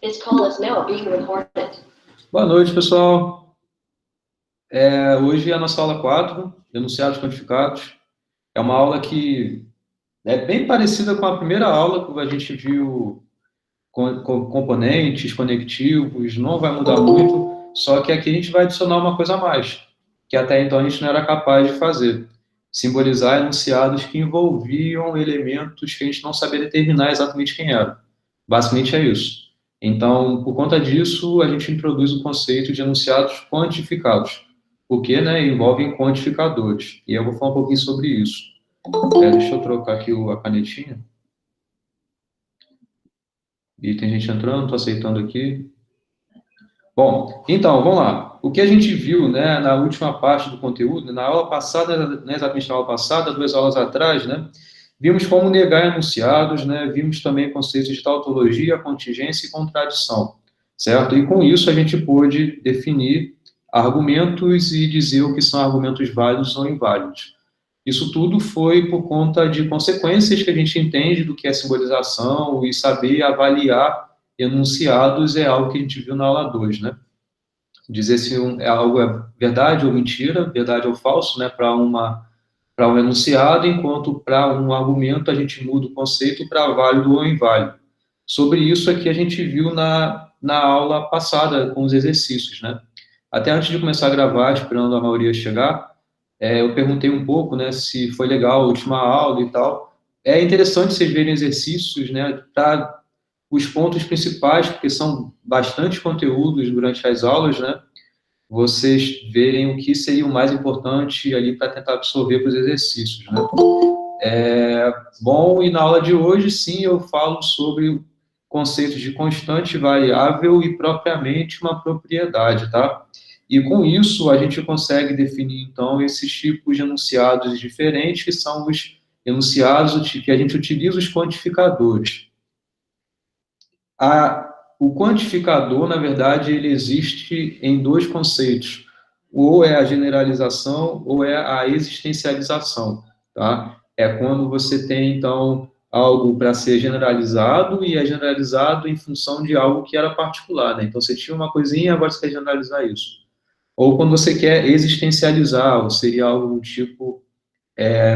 This call is now being recorded. Boa noite, pessoal. Hoje é a nossa aula 4, enunciados quantificados. É uma aula que é bem parecida com a primeira aula, que a gente viu componentes, conectivos, não vai mudar muito, só que aqui a gente vai adicionar uma coisa a mais, que até então a gente não era capaz de fazer. Simbolizar enunciados que envolviam elementos que a gente não sabia determinar exatamente quem eram. Basicamente é isso. Então, por conta disso, a gente introduz o conceito de enunciados quantificados, porque envolvem quantificadores. E eu vou falar um pouquinho sobre isso. Deixa eu trocar aqui a canetinha. E tem gente entrando, estou aceitando aqui. Bom, então, vamos lá. O que a gente viu na última parte do conteúdo, na aula passada, não é exatamente na aula passada, 2 aulas atrás, vimos como negar enunciados, vimos também conceitos de tautologia, contingência e contradição, certo? E com isso a gente pôde definir argumentos e dizer o que são argumentos válidos ou inválidos. Isso tudo foi por conta de consequências que a gente entende do que é simbolização e saber avaliar enunciados é algo que a gente viu na aula 2, Dizer se algo é verdade ou mentira, verdade ou falso, para um enunciado, enquanto para um argumento a gente muda o conceito para válido ou inválido. Sobre isso aqui a gente viu na aula passada com os exercícios, Até antes de começar a gravar, esperando a maioria chegar, eu perguntei um pouco, se foi legal a última aula e tal. É interessante vocês verem exercícios, para os pontos principais, porque são bastante conteúdos durante as aulas, vocês verem o que seria o mais importante ali para tentar absorver para os exercícios, Bom, e na aula de hoje, sim, eu falo sobre conceitos de constante variável e propriamente uma propriedade, tá? E com isso, a gente consegue definir, então, esses tipos de enunciados diferentes, que são os enunciados que a gente utiliza os quantificadores. O quantificador, na verdade, ele existe em 2 conceitos. Ou é a generalização ou é a existencialização, tá? É quando você tem, então, algo para ser generalizado e é generalizado em função de algo que era particular, Então, você tinha uma coisinha, agora você quer generalizar isso. Ou quando você quer existencializar, ou seria algo do tipo,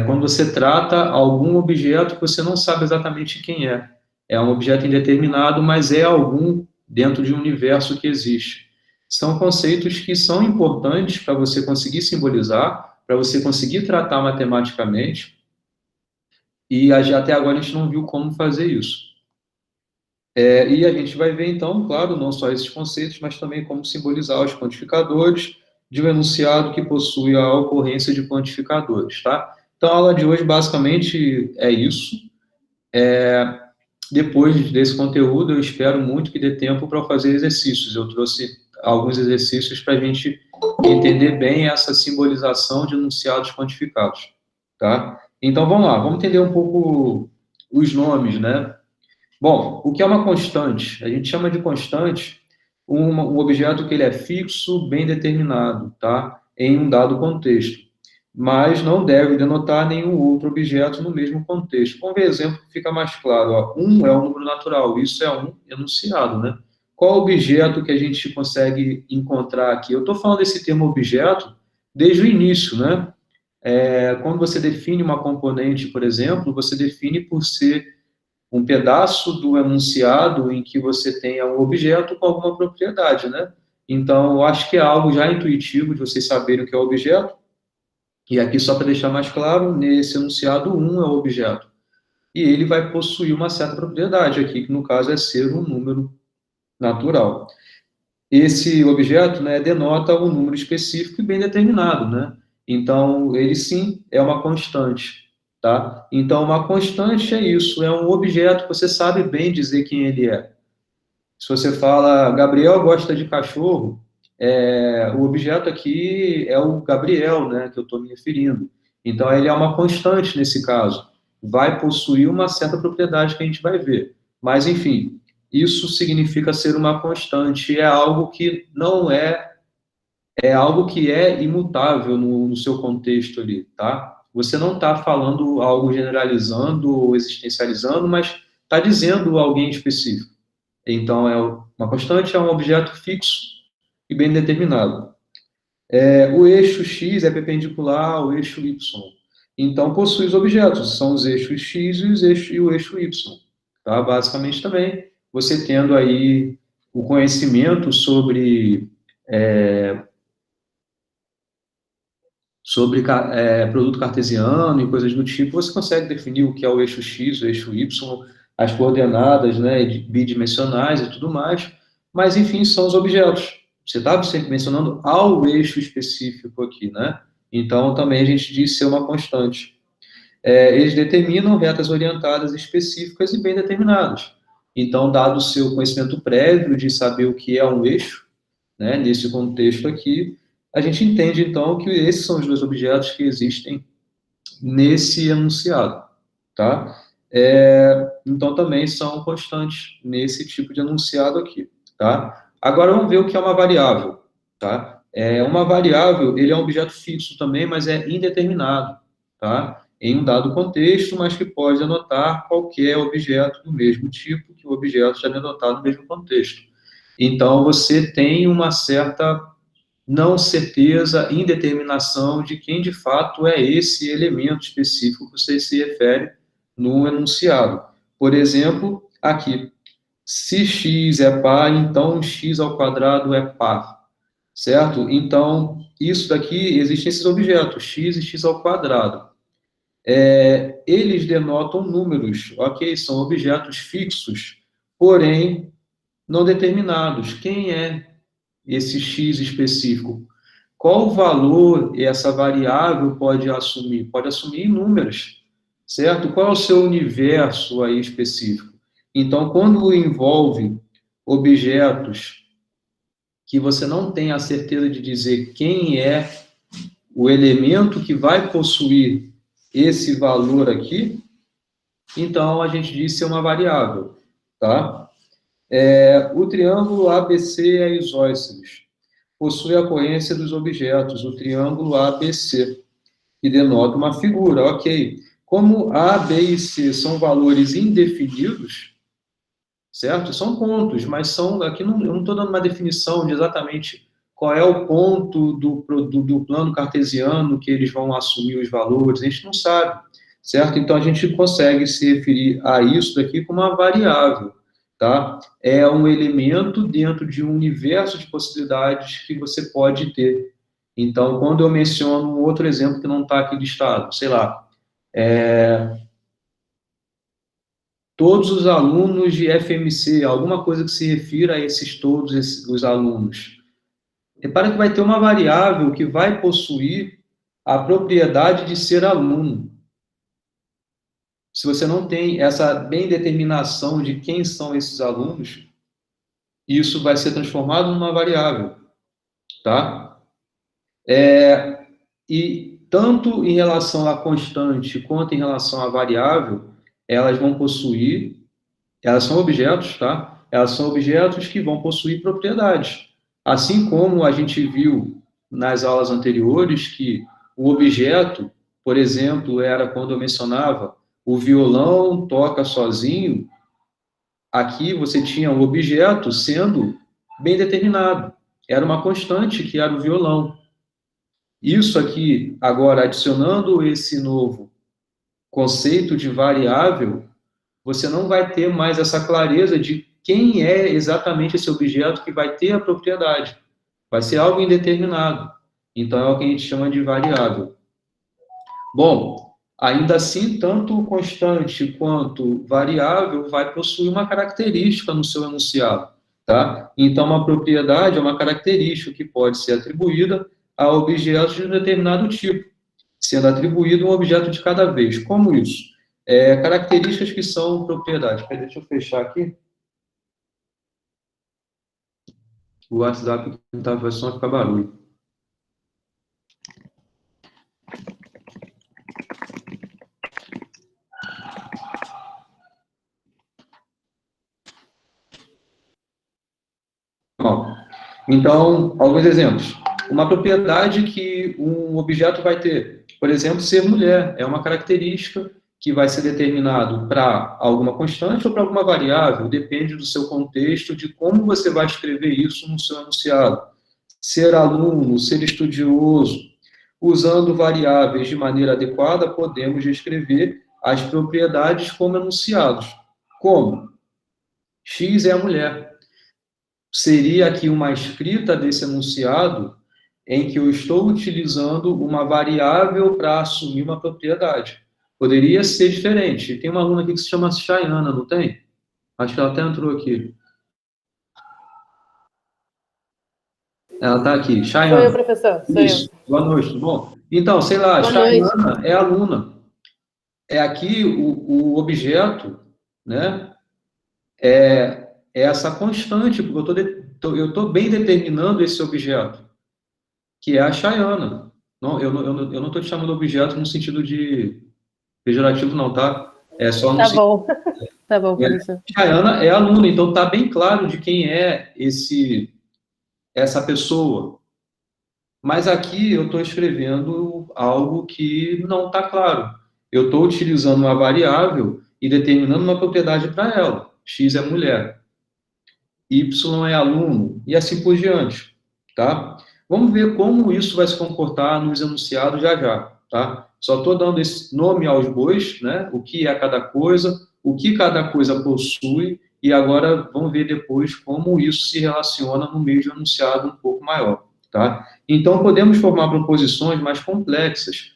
quando você trata algum objeto que você não sabe exatamente quem é. É um objeto indeterminado, mas é algum dentro de um universo que existe. São conceitos que são importantes para você conseguir simbolizar, para você conseguir tratar matematicamente, e até agora a gente não viu como fazer isso. E a gente vai ver, então, claro, não só esses conceitos, mas também como simbolizar os quantificadores de um enunciado que possui a ocorrência de quantificadores, tá? Então, a aula de hoje, basicamente, é isso. Depois desse conteúdo, eu espero muito que dê tempo para fazer exercícios. Eu trouxe alguns exercícios para a gente entender bem essa simbolização de enunciados quantificados, tá? Então, vamos lá, vamos entender um pouco os nomes, Bom, o que é uma constante? A gente chama de constante um objeto que ele é fixo, bem determinado, tá? Em um dado contexto, mas não deve denotar nenhum outro objeto no mesmo contexto. Vamos ver exemplo que fica mais claro. 1 é um número natural, isso é um enunciado, Qual objeto que a gente consegue encontrar aqui? Eu estou falando desse termo objeto desde o início, Quando você define uma componente, por exemplo, você define por ser um pedaço do enunciado em que você tenha um objeto com alguma propriedade, Então, eu acho que é algo já intuitivo de vocês saberem o que é o objeto. E aqui, só para deixar mais claro, nesse enunciado, 1 é o objeto. E ele vai possuir uma certa propriedade aqui, que no caso é ser um número natural. Esse objeto, denota um número específico e bem determinado, Então, ele sim é uma constante, tá? Então, uma constante é isso, é um objeto que você sabe bem dizer quem ele é. Se você fala, Gabriel gosta de cachorro, o objeto aqui é o Gabriel, que eu estou me referindo. Então, ele é uma constante nesse caso. Vai possuir uma certa propriedade que a gente vai ver. Mas, enfim, isso significa ser uma constante. É algo que não é algo que é imutável no seu contexto ali, tá? Você não está falando algo generalizando ou existencializando, mas está dizendo alguém específico. Então, uma constante é um objeto fixo e bem determinado. O eixo x é perpendicular ao eixo y. Então, possui os objetos, são os eixos x e o eixo y. Tá? Basicamente, também, você tendo aí o conhecimento sobre produto cartesiano e coisas do tipo, você consegue definir o que é o eixo x, o eixo y, as coordenadas, né, bidimensionais e tudo mais, mas, enfim, são os objetos. Você está sempre mencionando ao eixo específico aqui, né? Então, também a gente diz ser uma constante. Eles determinam retas orientadas específicas e bem determinadas. Então, dado o seu conhecimento prévio de saber o que é um eixo, né, nesse contexto aqui, a gente entende, então, que esses são os dois objetos que existem nesse enunciado, tá? Então, também são constantes nesse tipo de enunciado aqui, tá? Agora, vamos ver o que é uma variável, tá? Uma variável, ele é um objeto fixo também, mas é indeterminado, tá? Em um dado contexto, mas que pode denotar qualquer objeto do mesmo tipo que o objeto já denotado no mesmo contexto. Então, você tem uma certa não certeza, indeterminação de quem de fato é esse elemento específico que você se refere no enunciado. Por exemplo, aqui, se x é par, então x ao quadrado é par, certo? Então, isso daqui, existem esses objetos, x e x ao quadrado. Eles denotam números, ok? São objetos fixos, porém não determinados. Quem é esse x específico? Qual valor essa variável pode assumir? Pode assumir números, certo? Qual é o seu universo aí específico? Então, quando envolve objetos que você não tem a certeza de dizer quem é o elemento que vai possuir esse valor aqui, então a gente diz ser uma variável, tá? O triângulo ABC é isósceles. Possui a coerência dos objetos, o triângulo ABC, que denota uma figura, ok. Como A, B e C são valores indefinidos, certo? São pontos, mas aqui eu não estou dando uma definição de exatamente qual é o ponto do plano cartesiano que eles vão assumir os valores, a gente não sabe, certo? Então, a gente consegue se referir a isso daqui como uma variável, tá? É um elemento dentro de um universo de possibilidades que você pode ter. Então, quando eu menciono um outro exemplo que não está aqui listado, sei lá, todos os alunos de FMC, alguma coisa que se refira a os alunos. Repara que vai ter uma variável que vai possuir a propriedade de ser aluno. Se você não tem essa bem determinação de quem são esses alunos, isso vai ser transformado numa variável, tá? E tanto em relação à constante quanto em relação à variável, elas vão possuir, elas são objetos, tá? Elas são objetos que vão possuir propriedades. Assim como a gente viu nas aulas anteriores que o objeto, por exemplo, era quando eu mencionava o violão toca sozinho, aqui você tinha o objeto sendo bem determinado. Era uma constante que era o violão. Isso aqui, agora, adicionando esse novo conceito de variável, você não vai ter mais essa clareza de quem é exatamente esse objeto que vai ter a propriedade. Vai ser algo indeterminado. Então, é o que a gente chama de variável. Bom, ainda assim, tanto constante quanto variável vai possuir uma característica no seu enunciado, tá? Então, uma propriedade é uma característica que pode ser atribuída a objetos de um determinado tipo, sendo atribuído um objeto de cada vez. Como isso? Características que são propriedades. Peraí, deixa eu fechar aqui. O WhatsApp vai só ficar barulho. Bom, então, alguns exemplos. Uma propriedade que um objeto vai ter, por exemplo, ser mulher, é uma característica que vai ser determinado para alguma constante ou para alguma variável, depende do seu contexto, de como você vai escrever isso no seu enunciado. Ser aluno, ser estudioso, usando variáveis de maneira adequada, podemos descrever as propriedades como enunciados. Como? X é a mulher. Seria aqui uma escrita desse enunciado em que eu estou utilizando uma variável para assumir uma propriedade. Poderia ser diferente. Tem uma aluna aqui que se chama Chayana, não tem? Acho que ela até entrou aqui. Ela está aqui. Chayana. Sou eu, professor. Sou Isso. eu. Boa noite, tudo bom? Então, sei lá, Boa Chayana é aluna. É aqui o objeto, né? É essa constante, porque eu estou bem determinando esse objeto, que é a Chayana. Não, eu não estou te chamando de objeto no sentido de pejorativo, não, tá? É só no Tá sentido. bom. Tá bom, professor. Chayana é aluna, então está bem claro de quem é essa pessoa. Mas aqui eu estou escrevendo algo que não está claro. Eu estou utilizando uma variável e determinando uma propriedade para ela. X é mulher, Y é aluno, e assim por diante, tá? Vamos ver como isso vai se comportar nos enunciados já já, tá? Só estou dando esse nome aos bois, né? O que é cada coisa, o que cada coisa possui, e agora vamos ver depois como isso se relaciona no meio de um enunciado um pouco maior, tá? Então, podemos formar proposições mais complexas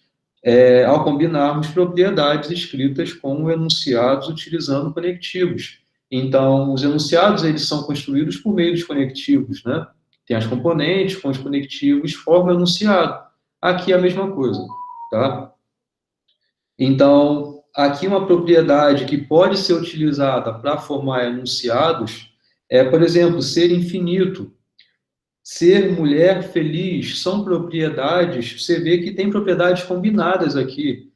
ao combinarmos propriedades escritas com enunciados utilizando conectivos. Então, os enunciados, eles são construídos por meio dos conectivos, né? Tem as componentes com os conectivos, forma o enunciado. Aqui é a mesma coisa, tá? Então, aqui uma propriedade que pode ser utilizada para formar enunciados é, por exemplo, ser infinito. Ser mulher feliz são propriedades, você vê que tem propriedades combinadas aqui,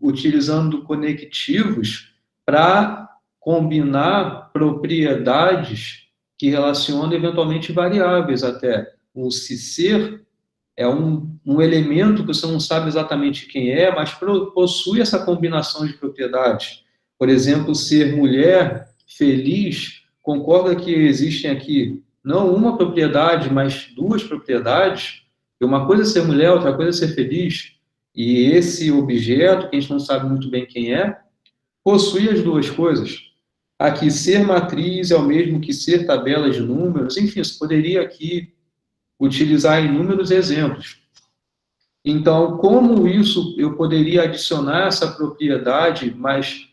utilizando conectivos para combinar propriedades que relacionam eventualmente variáveis até. O se ser é um elemento que você não sabe exatamente quem é, mas possui essa combinação de propriedades. Por exemplo, ser mulher feliz, concorda que existem aqui não uma propriedade, mas duas propriedades? Uma coisa é ser mulher, outra coisa é ser feliz. E esse objeto, que a gente não sabe muito bem quem é, possui as duas coisas. Aqui, ser matriz é o mesmo que ser tabela de números. Enfim, você poderia aqui utilizar inúmeros exemplos. Então, como isso eu poderia adicionar essa propriedade, mas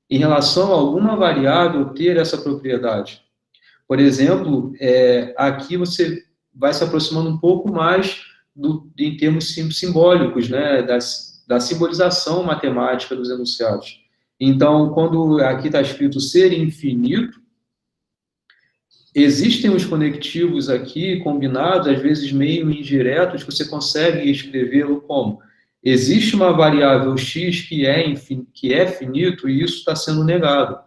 em relação a alguma variável ter essa propriedade? Por exemplo, aqui você vai se aproximando um pouco mais em termos simbólicos, né, da simbolização matemática dos enunciados. Então, quando aqui está escrito ser infinito, existem os conectivos aqui combinados, às vezes meio indiretos, que você consegue escrevê-lo como: existe uma variável x que é finito e isso está sendo negado.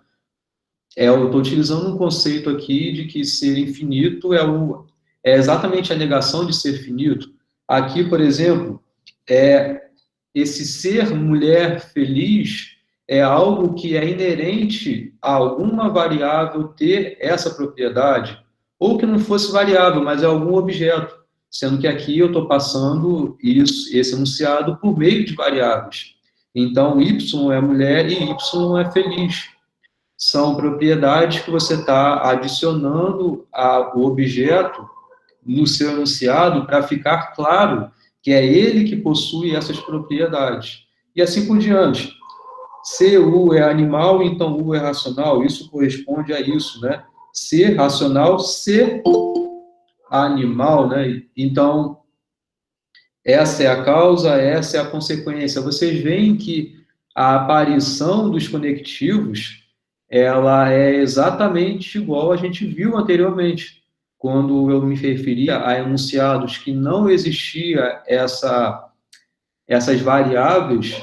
Eu estou utilizando um conceito aqui de que ser infinito é exatamente a negação de ser finito. Aqui, por exemplo, esse ser mulher feliz é algo que é inerente a alguma variável ter essa propriedade, ou que não fosse variável, mas é algum objeto, sendo que aqui eu estou passando esse enunciado por meio de variáveis. Então, Y é mulher e Y é feliz. São propriedades que você está adicionando ao objeto no seu enunciado para ficar claro que é ele que possui essas propriedades. E assim por diante. Se U é animal, então U é racional. Isso corresponde a isso, né? Ser racional, ser animal, né? Então, essa é a causa, essa é a consequência. Vocês veem que a aparição dos conectivos, ela é exatamente igual a gente viu anteriormente, quando eu me referia a enunciados que não existia essas variáveis.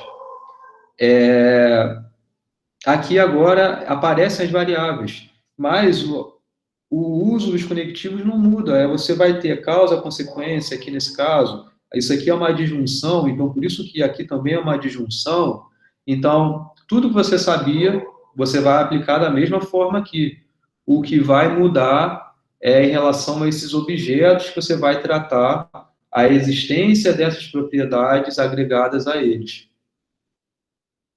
Aqui agora aparecem as variáveis, mas o uso dos conectivos não muda. Você vai ter causa, consequência aqui nesse caso. Isso aqui é uma disjunção, então por isso que aqui também é uma disjunção. Então, tudo que você sabia, você vai aplicar da mesma forma aqui. O que vai mudar é em relação a esses objetos que você vai tratar a existência dessas propriedades agregadas a eles.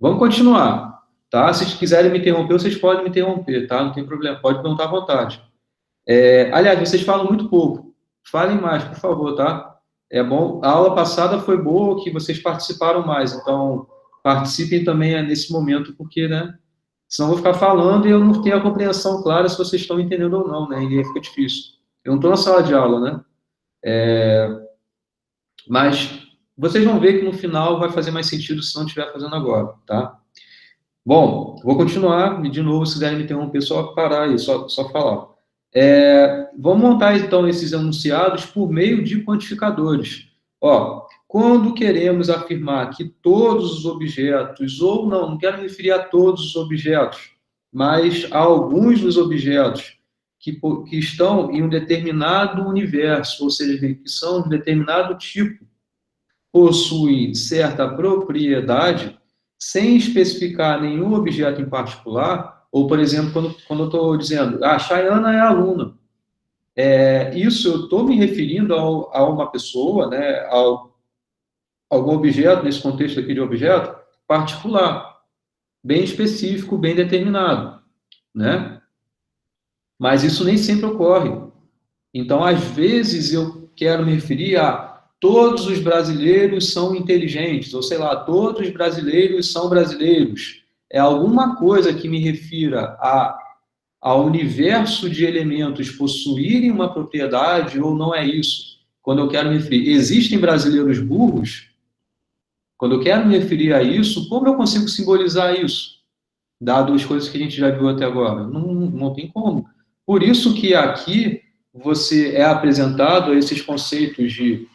Vamos continuar, tá? Se quiserem me interromper, vocês podem me interromper, tá? Não tem problema, pode perguntar à vontade. Aliás, vocês falam muito pouco. Falem mais, por favor, tá? É bom. A aula passada foi boa, que vocês participaram mais, então participem também nesse momento, porque, né? Senão eu vou ficar falando e eu não tenho a compreensão clara se vocês estão entendendo ou não, né? E aí fica difícil. Eu não estou na sala de aula, né? Mas vocês vão ver que no final vai fazer mais sentido se não estiver fazendo agora, tá? Bom, vou continuar, e de novo, se quiserem me interromper, só parar aí, só falar. Vamos montar, então, esses enunciados por meio de quantificadores. Ó, quando queremos afirmar que todos os objetos, ou não quero me referir a todos os objetos, mas a alguns dos objetos que estão em um determinado universo, ou seja, que são de determinado tipo, possuem certa propriedade, sem especificar nenhum objeto em particular, ou, por exemplo, quando eu estou dizendo, a Chayana é aluna, isso eu estou me referindo a uma pessoa, né, a algum objeto, nesse contexto aqui de objeto, particular, bem específico, bem determinado, né? Mas isso nem sempre ocorre. Então, às vezes, eu quero me referir a todos os brasileiros são inteligentes, ou sei lá, todos os brasileiros são brasileiros. É alguma coisa que me refira ao universo de elementos possuírem uma propriedade ou não é isso? Quando eu quero me referir, existem brasileiros burros? Quando eu quero me referir a isso, como eu consigo simbolizar isso? Dado as coisas que a gente já viu até agora. Não tem como. Por isso que aqui você é apresentado a esses conceitos de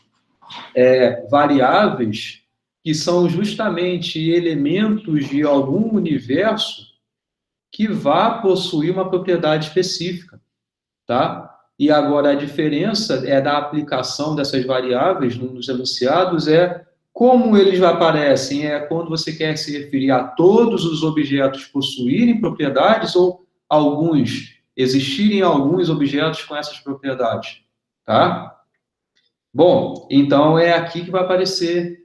variáveis que são justamente elementos de algum universo que vá possuir uma propriedade específica, tá? E agora a diferença da aplicação dessas variáveis nos enunciados como eles aparecem, quando você quer se referir a todos os objetos possuírem propriedades ou existirem alguns objetos com essas propriedades, tá? Bom, então é aqui que vai aparecer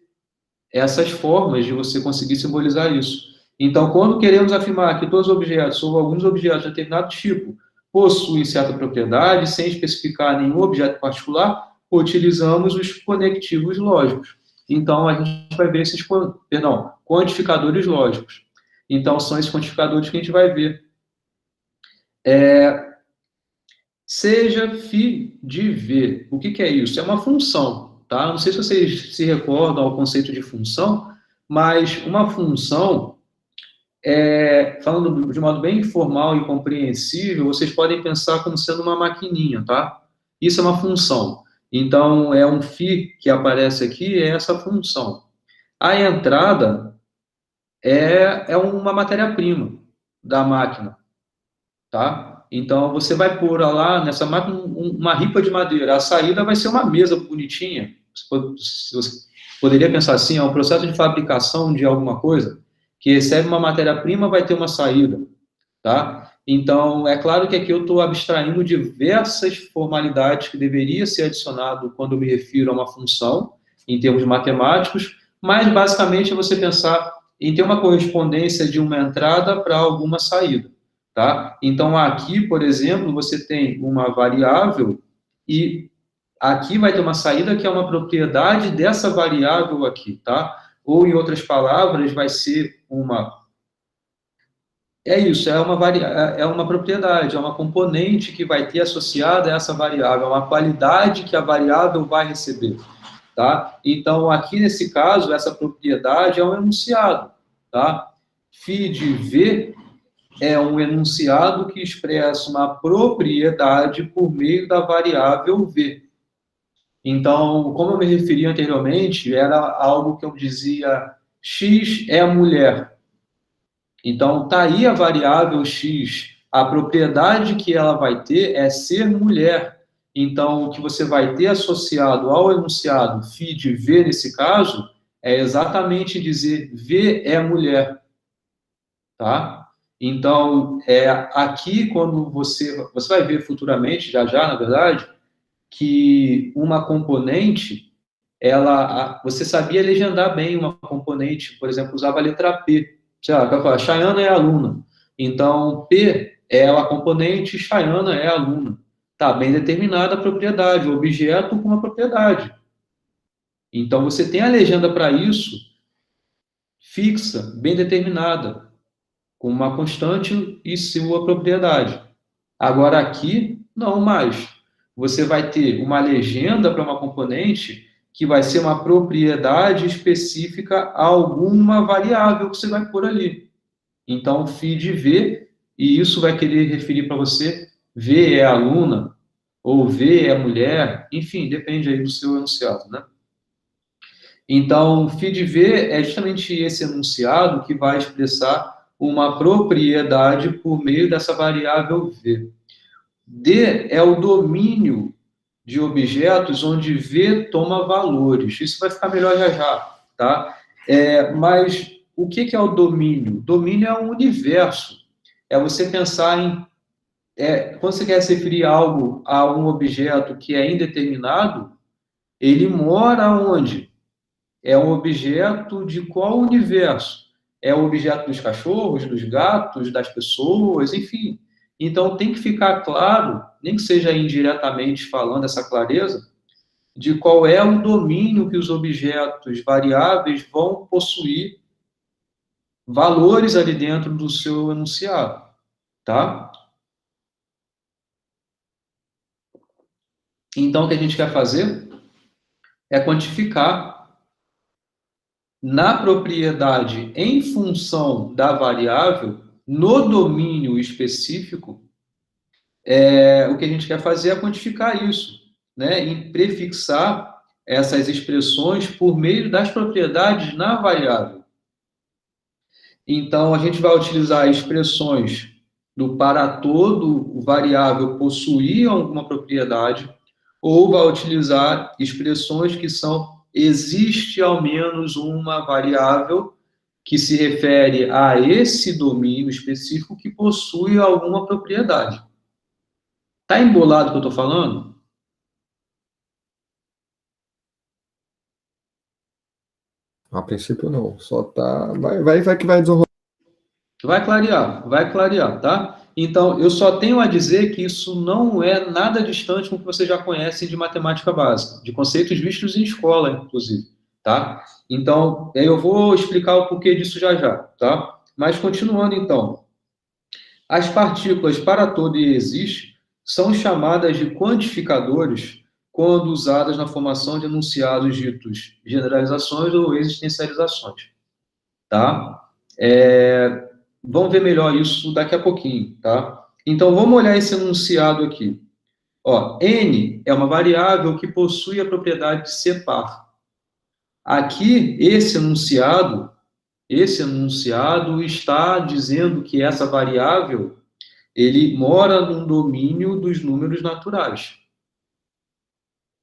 essas formas de você conseguir simbolizar isso. Então, quando queremos afirmar que todos os objetos ou alguns objetos de determinado tipo possuem certa propriedade, sem especificar nenhum objeto particular, utilizamos os conectivos lógicos. Então, a gente vai ver esses, quantificadores lógicos. Então, são esses quantificadores que a gente vai ver. Seja φ de V. O que é isso? É uma função, tá? Não sei se vocês se recordam ao conceito de função, mas uma função, falando de modo bem informal e compreensível, vocês podem pensar como sendo uma maquininha, tá? Isso é uma função. Então, é um φ que aparece aqui, é essa função. A entrada é uma matéria-prima da máquina, tá? Então, você vai pôr lá nessa máquina uma ripa de madeira. A saída vai ser uma mesa bonitinha. Você poderia pensar assim, é um processo de fabricação de alguma coisa que recebe uma matéria-prima, vai ter uma saída, tá? Então, é claro que aqui eu estou abstraindo diversas formalidades que deveria ser adicionado quando eu me refiro a uma função, em termos matemáticos, mas, basicamente, é você pensar em ter uma correspondência de uma entrada para alguma saída. Tá? Então, aqui, por exemplo, você tem uma variável e aqui vai ter uma saída que é uma propriedade dessa variável aqui, tá? Ou, em outras palavras, vai ser é uma propriedade, é uma componente que vai ter associada a essa variável, é uma qualidade que a variável vai receber, tá? Então, aqui nesse caso, essa propriedade é um enunciado, tá? Φ de V é um enunciado que expressa uma propriedade por meio da variável V. Então, como eu me referi anteriormente, era algo que eu dizia X é a mulher. Então, está aí a variável X. A propriedade que ela vai ter é ser mulher. Então, o que você vai ter associado ao enunciado φ de V, nesse caso, é exatamente dizer V é mulher, tá? Então, aqui, quando você vai ver futuramente, já já, na verdade, que uma componente, você sabia legendar bem uma componente, por exemplo, usava a letra P. Sei lá, eu falar, Chayana é aluna. Então, P é a componente, Chayana é aluna. Tá bem determinada a propriedade, o objeto com uma propriedade. Então, você tem a legenda para isso fixa, bem determinada, com uma constante e sua propriedade. Agora, aqui, não mais. Você vai ter uma legenda para uma componente que vai ser uma propriedade específica a alguma variável que você vai pôr ali. Então, feed V, e isso vai querer referir para você, V é aluna, ou V é mulher, enfim, depende aí do seu enunciado, né? Então, feed V é justamente esse enunciado que vai expressar uma propriedade por meio dessa variável V. D é o domínio de objetos onde V toma valores. Isso vai ficar melhor já já, tá? Mas o que é o domínio? Domínio é um universo. É você pensar em... quando você quer se referir algo a um objeto que é indeterminado, ele mora onde? É um objeto de qual universo? É o objeto dos cachorros, dos gatos, das pessoas, enfim. Então, tem que ficar claro, nem que seja indiretamente falando essa clareza, de qual é o domínio que os objetos variáveis vão possuir valores ali dentro do seu enunciado, tá? Então, o que a gente quer fazer é quantificar na propriedade em função da variável, no domínio específico, o que a gente quer fazer é quantificar isso, né? E prefixar essas expressões por meio das propriedades na variável. Então, a gente vai utilizar expressões do para todo variável possuir alguma propriedade, ou vai utilizar expressões que são existe ao menos uma variável que se refere a esse domínio específico que possui alguma propriedade. Tá embolado o que eu estou falando? A princípio não, só tá. Vai que vai desenrolar. Vai clarear, tá? Então, eu só tenho a dizer que isso não é nada distante com o que vocês já conhecem de matemática básica, de conceitos vistos em escola, inclusive, tá? Então, eu vou explicar o porquê disso já já, tá? Mas continuando, então. As partículas para todo e existe são chamadas de quantificadores quando usadas na formação de enunciados ditos generalizações ou existencializações, tá? Vamos ver melhor isso daqui a pouquinho, tá? Então, vamos olhar esse enunciado aqui. Ó, N é uma variável que possui a propriedade de ser par. Aqui, esse enunciado está dizendo que essa variável, ele mora num domínio dos números naturais,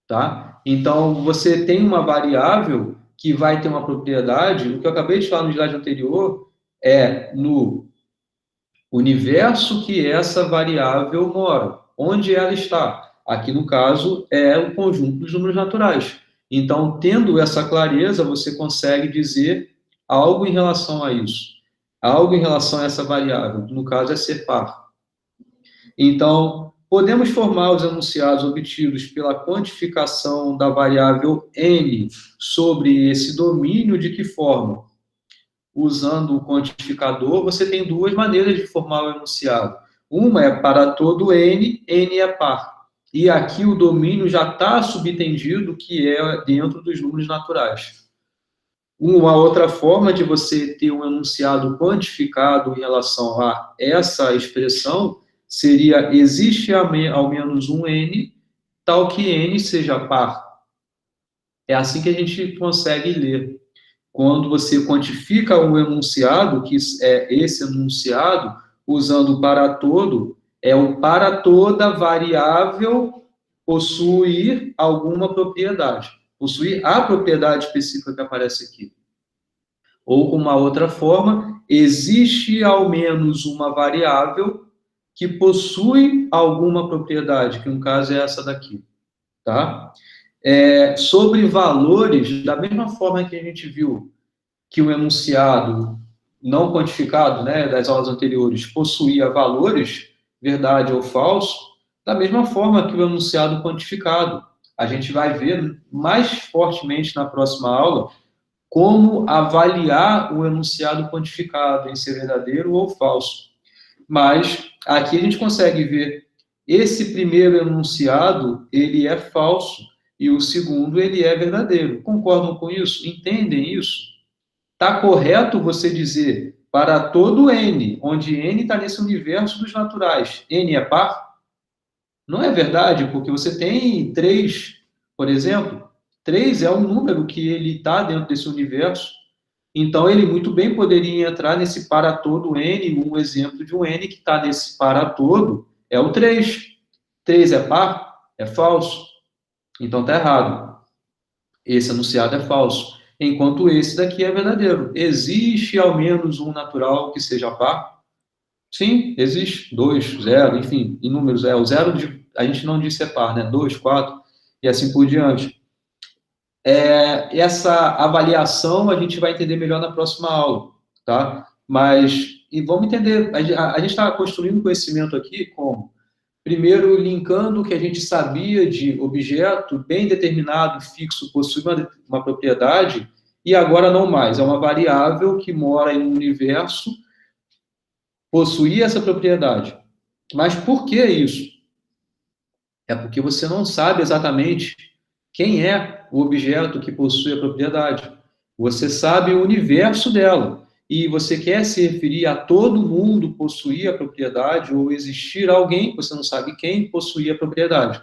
tá? Então, você tem uma variável que vai ter uma propriedade, o que eu acabei de falar no slide anterior, é no universo que essa variável mora. Onde ela está? Aqui, no caso, é o conjunto dos números naturais. Então, tendo essa clareza, você consegue dizer algo em relação a isso. Algo em relação a essa variável. No caso, é ser par. Então, podemos formar os enunciados obtidos pela quantificação da variável n sobre esse domínio de que forma? Usando o quantificador, você tem duas maneiras de formar o enunciado. Uma é para todo n, n é par. E aqui o domínio já está subtendido, que é dentro dos números naturais. Uma outra forma de você ter um enunciado quantificado em relação a essa expressão seria, existe ao menos um n, tal que n seja par. É assim que a gente consegue ler. Quando você quantifica o enunciado, que é esse enunciado, usando o para todo, é o para toda variável possuir alguma propriedade. possuir a propriedade específica que aparece aqui. Ou, com uma outra forma, existe ao menos uma variável que possui alguma propriedade, que no caso é essa daqui, tá? Sobre valores, da mesma forma que a gente viu que o enunciado não quantificado, né, das aulas anteriores, possuía valores, verdade ou falso, da mesma forma que o enunciado quantificado. A gente vai ver mais fortemente na próxima aula como avaliar o enunciado quantificado em ser verdadeiro ou falso. Mas aqui a gente consegue ver esse primeiro enunciado, ele é falso, e o segundo, ele é verdadeiro. Concordam com isso? Entendem isso? Está correto você dizer para todo N, onde N está nesse universo dos naturais, N é par? Não é verdade, porque você tem 3, por exemplo. 3 é um número que ele está dentro desse universo. Então, ele muito bem poderia entrar nesse para todo N. Um exemplo de um N que está nesse para todo é o 3. 3 é par? É falso. Então, está errado. Esse enunciado é falso. Enquanto esse daqui é verdadeiro. Existe ao menos um natural que seja par? Sim, existe. 2, 0, enfim, em números. O 0 a gente não disse é par, né? 2, 4 e assim por diante. Essa avaliação a gente vai entender melhor na próxima aula, tá? E vamos entender, a gente está construindo conhecimento aqui como, primeiro, linkando o que a gente sabia de objeto bem determinado, fixo, possui uma propriedade, e agora não mais, é uma variável que mora em um universo, possuir essa propriedade. Mas por que isso? É porque você não sabe exatamente quem é o objeto que possui a propriedade. Você sabe o universo dela. E você quer se referir a todo mundo possuir a propriedade ou existir alguém, que você não sabe quem, possuir a propriedade.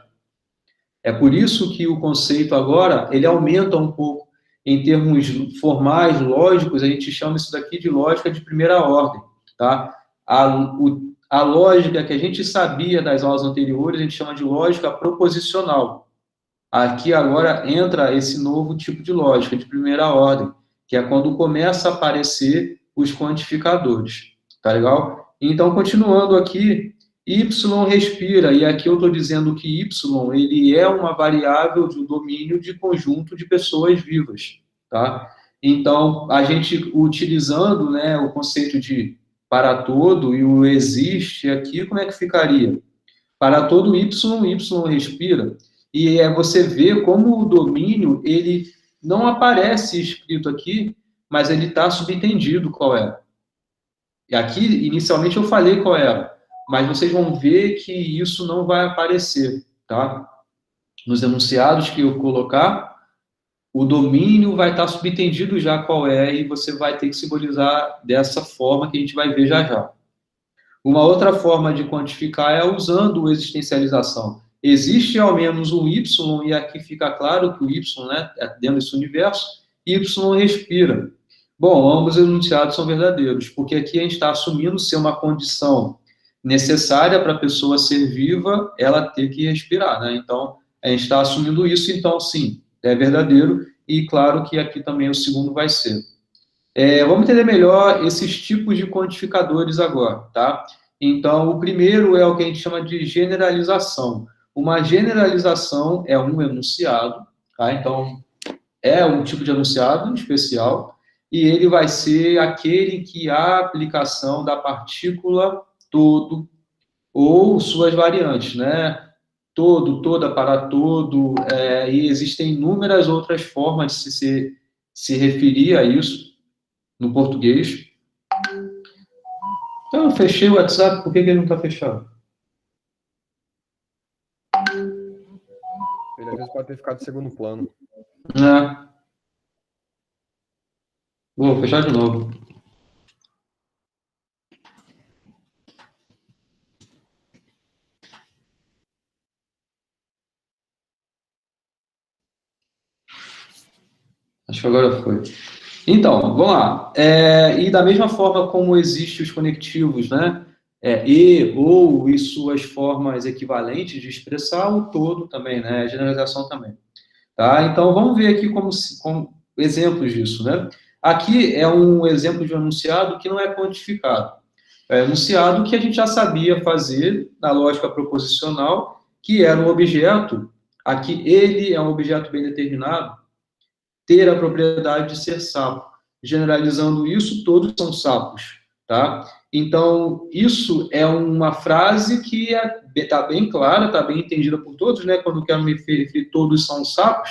É por isso que o conceito agora, ele aumenta um pouco. Em termos formais, lógicos, a gente chama isso daqui de lógica de primeira ordem, tá? A lógica que a gente sabia das aulas anteriores, a gente chama de lógica proposicional. Aqui agora entra esse novo tipo de lógica de primeira ordem, que é quando começa a aparecer os quantificadores, tá legal? Então, continuando aqui, y respira, e aqui eu estou dizendo que y, ele é uma variável de um domínio de conjunto de pessoas vivas, tá? Então, a gente utilizando, né, o conceito de para todo e o existe aqui, como é que ficaria? Para todo y respira, e você vê como o domínio, ele não aparece escrito aqui, mas ele está subentendido qual é. E aqui, inicialmente, eu falei qual era, mas vocês vão ver que isso não vai aparecer, tá? Nos enunciados que eu colocar, o domínio vai estar subentendido já qual é, e você vai ter que simbolizar dessa forma que a gente vai ver já já. Uma outra forma de quantificar é usando a existencialização. Existe ao menos um y, e aqui fica claro que o y, né, é dentro desse universo, y respira. Bom, ambos os enunciados são verdadeiros, porque aqui a gente está assumindo ser uma condição necessária para a pessoa ser viva, ela ter que respirar, né? Então, a gente está assumindo isso, então, sim, é verdadeiro, e claro que aqui também o segundo vai ser. Vamos entender melhor esses tipos de quantificadores agora, tá? Então, o primeiro é o que a gente chama de generalização. Uma generalização é um enunciado, tá? Então, é um tipo de enunciado especial, e ele vai ser aquele que há aplicação da partícula todo, ou suas variantes, né? Todo, toda, para todo, e existem inúmeras outras formas de se referir a isso no português. Então, eu fechei o WhatsApp, por que ele não está fechado? Ele às vezes pode ter ficado em segundo plano. Vou fechar de novo. Acho que agora foi. Então, vamos lá. E da mesma forma como existem os conectivos, né? E, ou e suas formas equivalentes de expressar, o todo também, né? A generalização também. Tá? Então, vamos ver aqui como exemplos disso, né? Aqui é um exemplo de um enunciado que não é quantificado. É um enunciado que a gente já sabia fazer na lógica proposicional, que era um objeto, aqui ele é um objeto bem determinado, ter a propriedade de ser sapo. Generalizando isso, todos são sapos, tá? Então, isso é uma frase que está bem clara, está bem entendida por todos, né? Quando eu quero me referir, todos são sapos.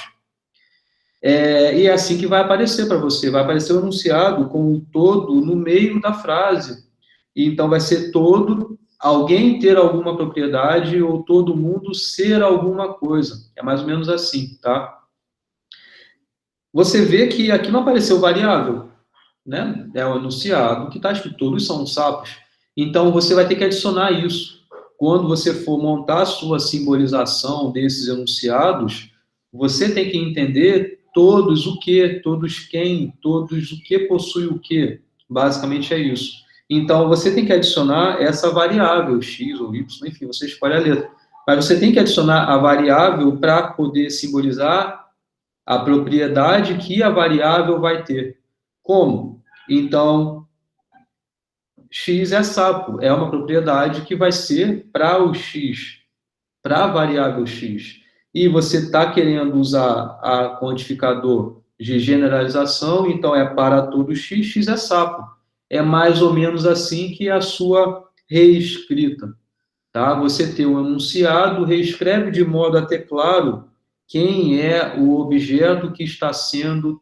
E é assim que vai aparecer para você. Vai aparecer o enunciado com o todo no meio da frase. Então, vai ser todo, alguém ter alguma propriedade ou todo mundo ser alguma coisa. É mais ou menos assim, tá? Você vê que aqui não apareceu variável, né? É o enunciado que está escrito, todos são sapos. Então, você vai ter que adicionar isso. Quando você for montar a sua simbolização desses enunciados, você tem que entender todos o que, todos quem, todos o que possui o que. Basicamente é isso. Então, você tem que adicionar essa variável, x ou y, enfim, você escolhe a letra. Mas você tem que adicionar a variável para poder simbolizar a propriedade que a variável vai ter. Como? Então, x é sapo, é uma propriedade que vai ser para o x, para a variável x. E você está querendo usar a quantificador de generalização, então é para todo x, x é sapo. É mais ou menos assim que é a sua reescrita. Tá? Você tem um enunciado, reescreve de modo a ter claro quem é o objeto que está sendo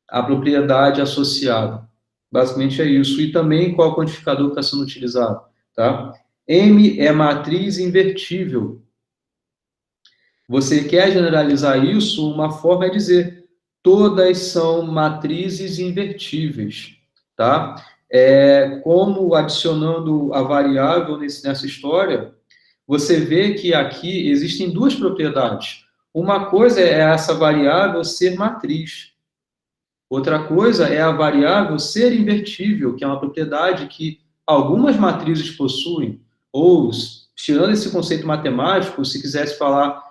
a propriedade associada. Basicamente é isso. E também qual quantificador está sendo utilizado. Tá? M é matriz invertível. Você quer generalizar isso, uma forma é dizer todas são matrizes invertíveis. Tá? Como adicionando a variável nessa história, você vê que aqui existem duas propriedades. Uma coisa é essa variável ser matriz. Outra coisa é a variável ser invertível, que é uma propriedade que algumas matrizes possuem. Ou, tirando esse conceito matemático, se quisesse falar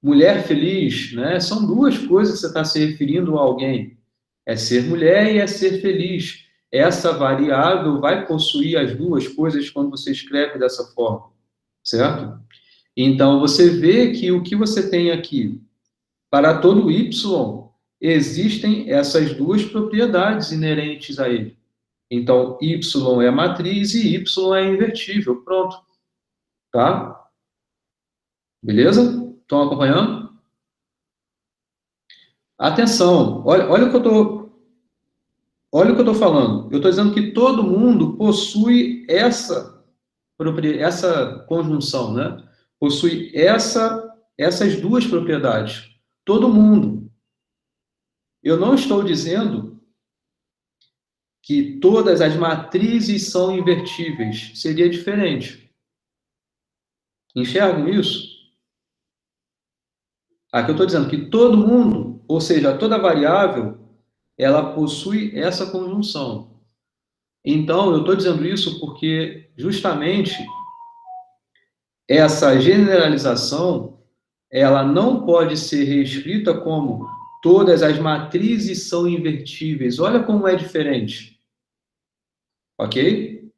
mulher feliz, né? São duas coisas que você está se referindo a alguém. É ser mulher e é ser feliz. Essa variável vai possuir as duas coisas quando você escreve dessa forma, certo? Então, você vê que o que você tem aqui, para todo y, existem essas duas propriedades inerentes a ele. Então, y é matriz e y é invertível. Pronto. Tá? Beleza? Estão acompanhando? Atenção, olha o que eu estou falando. Eu estou dizendo que todo mundo possui essa conjunção, né? Possui essas duas propriedades. Todo mundo. Eu não estou dizendo que todas as matrizes são invertíveis. Seria diferente. Enxergam isso? Aqui eu estou dizendo que todo mundo, ou seja, toda variável, ela possui essa conjunção. Então, eu estou dizendo isso porque, justamente, essa generalização, ela não pode ser reescrita como todas as matrizes são invertíveis. Olha como é diferente. Ok?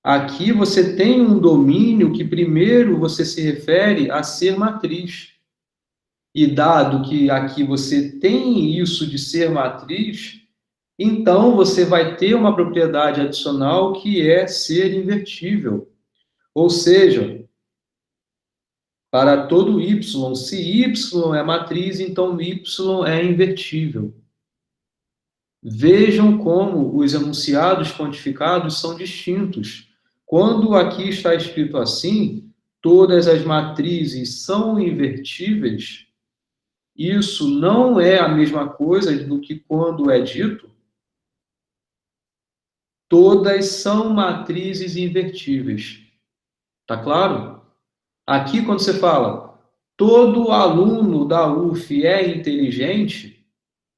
Aqui você tem um domínio que primeiro você se refere a ser matriz. E dado que aqui você tem isso de ser matriz, então você vai ter uma propriedade adicional que é ser invertível. Ou seja, para todo y, se y é matriz, então y é invertível. Vejam como os enunciados quantificados são distintos. Quando aqui está escrito assim, todas as matrizes são invertíveis, isso não é a mesma coisa do que quando é dito todas são matrizes invertíveis. Tá claro? Aqui, quando você fala todo aluno da UF é inteligente,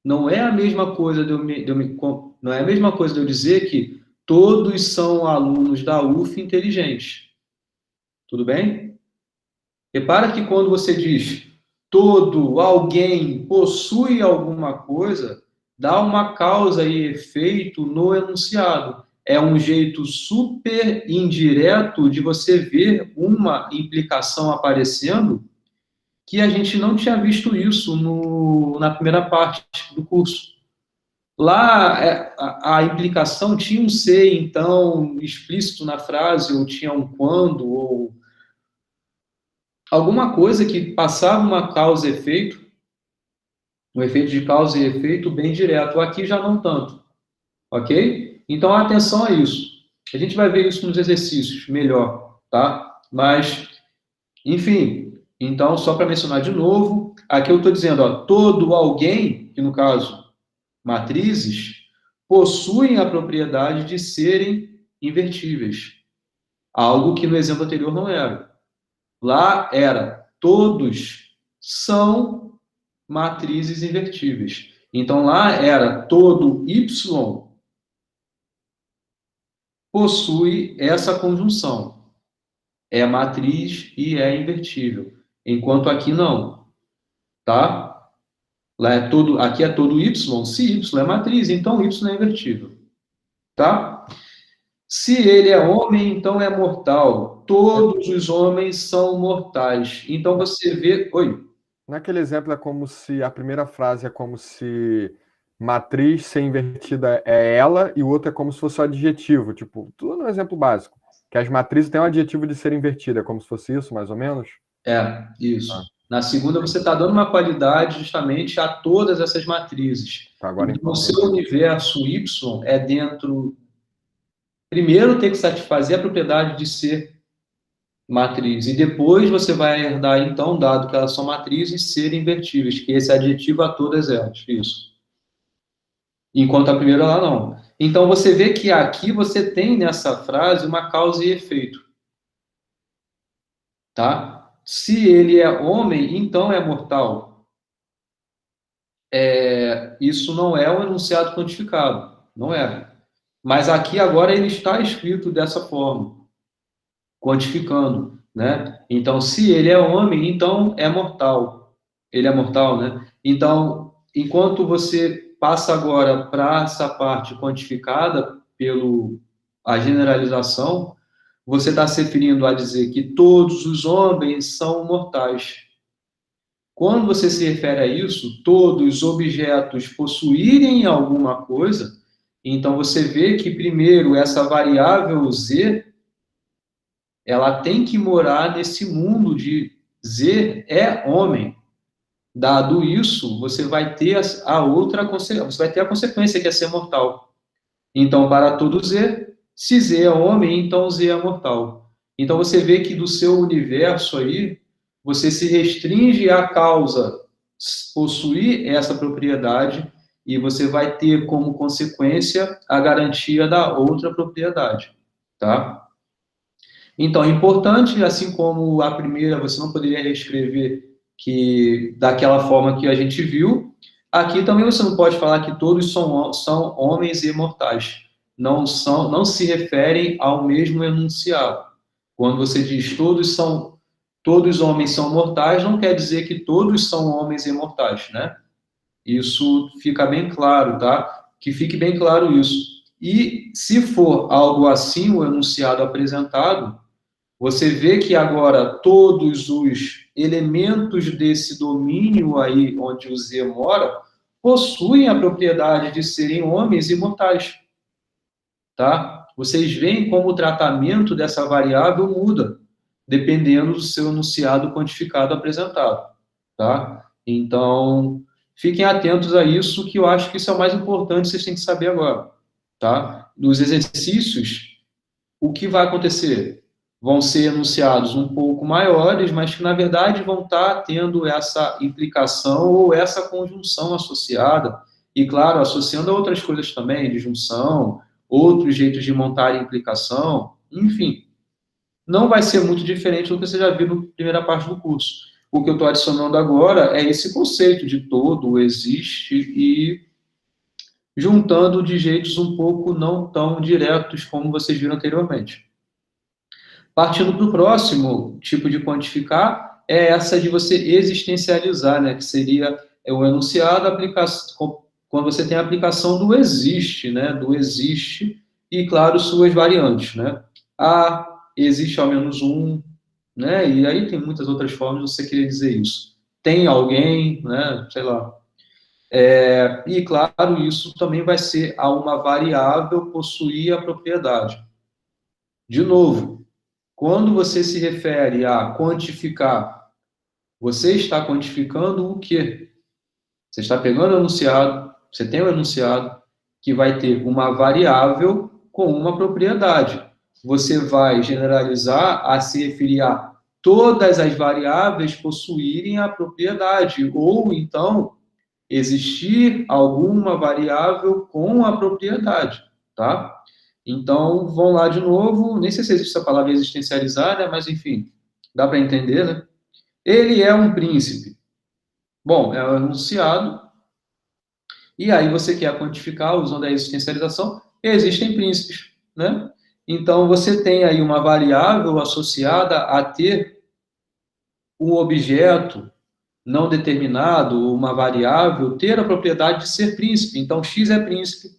não é a mesma coisa não é a mesma coisa de eu dizer que todos são alunos da UF inteligentes. Tudo bem? Repara que quando você diz todo, alguém possui alguma coisa, dá uma causa e efeito no enunciado. É um jeito super indireto de você ver uma implicação aparecendo que a gente não tinha visto isso na primeira parte do curso. Lá, a implicação tinha um se, então, explícito na frase, ou tinha um quando, ou alguma coisa que passava uma causa e efeito, um efeito de causa e efeito bem direto. Aqui já não tanto, ok? Então, atenção a isso. A gente vai ver isso nos exercícios melhor, tá? Mas, enfim, então, só para mencionar de novo, aqui eu estou dizendo, ó, todo alguém, que no caso, matrizes, possuem a propriedade de serem invertíveis. Algo que no exemplo anterior não era. Lá era todos são matrizes invertíveis. Então lá era todo Y possui essa conjunção. É matriz e é invertível. Enquanto aqui não. Tá? Lá é todo, aqui é todo Y. Se Y é matriz, então Y é invertível. Tá? Se ele é homem, então é mortal. Todos os homens são mortais. Então você vê. Oi. Naquele exemplo é como se a primeira frase é como se matriz ser invertida é ela e o outro é como se fosse o adjetivo. Tipo, tudo no exemplo básico. Que as matrizes têm um adjetivo de ser invertida. É como se fosse isso, mais ou menos? É, isso. Na segunda, você está dando uma qualidade justamente a todas essas matrizes. Tá, agora Então, o então. seu universo Y é dentro. Primeiro, tem que satisfazer a propriedade de ser matriz. E depois você vai herdar, então, dado que elas são matrizes, ser invertíveis, que esse adjetivo a todas elas. Isso. Enquanto a primeira lá não. Então, você vê que aqui você tem nessa frase uma causa e efeito. Tá? Se ele é homem, então é mortal. Isso não é um enunciado quantificado. Não é. Mas aqui agora ele está escrito dessa forma, quantificando, né? Então, se ele é homem, então é mortal. Ele é mortal, né? Então, enquanto você passa agora para essa parte quantificada pelo a generalização, você está se referindo a dizer que todos os homens são mortais. Quando você se refere a isso, todos os objetos possuírem alguma coisa, então você vê que primeiro essa variável z, ela tem que morar nesse mundo de z é homem. Dado isso, você vai ter a outra consequência, você vai ter a consequência que é ser mortal. Então, para todo z, se z é homem, então z é mortal. Então você vê que do seu universo aí, você se restringe à causa possuir essa propriedade e você vai ter como consequência a garantia da outra propriedade, tá? Então, é importante, assim como a primeira, você não poderia reescrever que daquela forma que a gente viu, aqui também você não pode falar que todos são homens imortais. Não se referem ao mesmo enunciado. Quando você diz todos homens são mortais, não quer dizer que todos são homens imortais, né? Isso fica bem claro, tá? Que fique bem claro isso. E se for algo assim, o enunciado apresentado, você vê que agora todos os elementos desse domínio aí onde o Z mora possuem a propriedade de serem homens imortais, tá? Vocês veem como o tratamento dessa variável muda, dependendo do seu enunciado quantificado apresentado, tá? Então, fiquem atentos a isso, que eu acho que isso é o mais importante, vocês têm que saber agora, tá? Nos exercícios, o que vai acontecer? Vão ser enunciados um pouco maiores, mas que, na verdade, vão estar tendo essa implicação ou essa conjunção associada, e, claro, associando a outras coisas também, de junção, outros jeitos de montar a implicação, enfim. Não vai ser muito diferente do que você já viu na primeira parte do curso. O que eu estou adicionando agora é esse conceito de todo, existe, e juntando de jeitos um pouco não tão diretos como vocês viram anteriormente. Partindo para o próximo tipo de quantificar, é essa de você existencializar, né? Que seria o enunciado, quando você tem a aplicação do existe, né? Do existe e, claro, suas variantes, né? Existe ao menos um, né? E aí tem muitas outras formas de você querer dizer isso. Tem alguém, né? Sei lá. E, claro, isso também vai ser a uma variável possuir a propriedade. De novo, quando você se refere a quantificar, você está quantificando o quê? Você está pegando o enunciado, você tem um enunciado que vai ter uma variável com uma propriedade. Você vai generalizar a se referir a todas as variáveis possuírem a propriedade, ou então existir alguma variável com a propriedade, tá? Então, vão lá de novo, nem sei se existe essa palavra existencializar, né? Mas, enfim, dá para entender, né? Ele é um príncipe. Bom, é um enunciado, e aí você quer quantificar usando a existencialização, existem príncipes, né? Então, você tem aí uma variável associada a ter um objeto não determinado, uma variável, ter a propriedade de ser príncipe. Então, X é príncipe.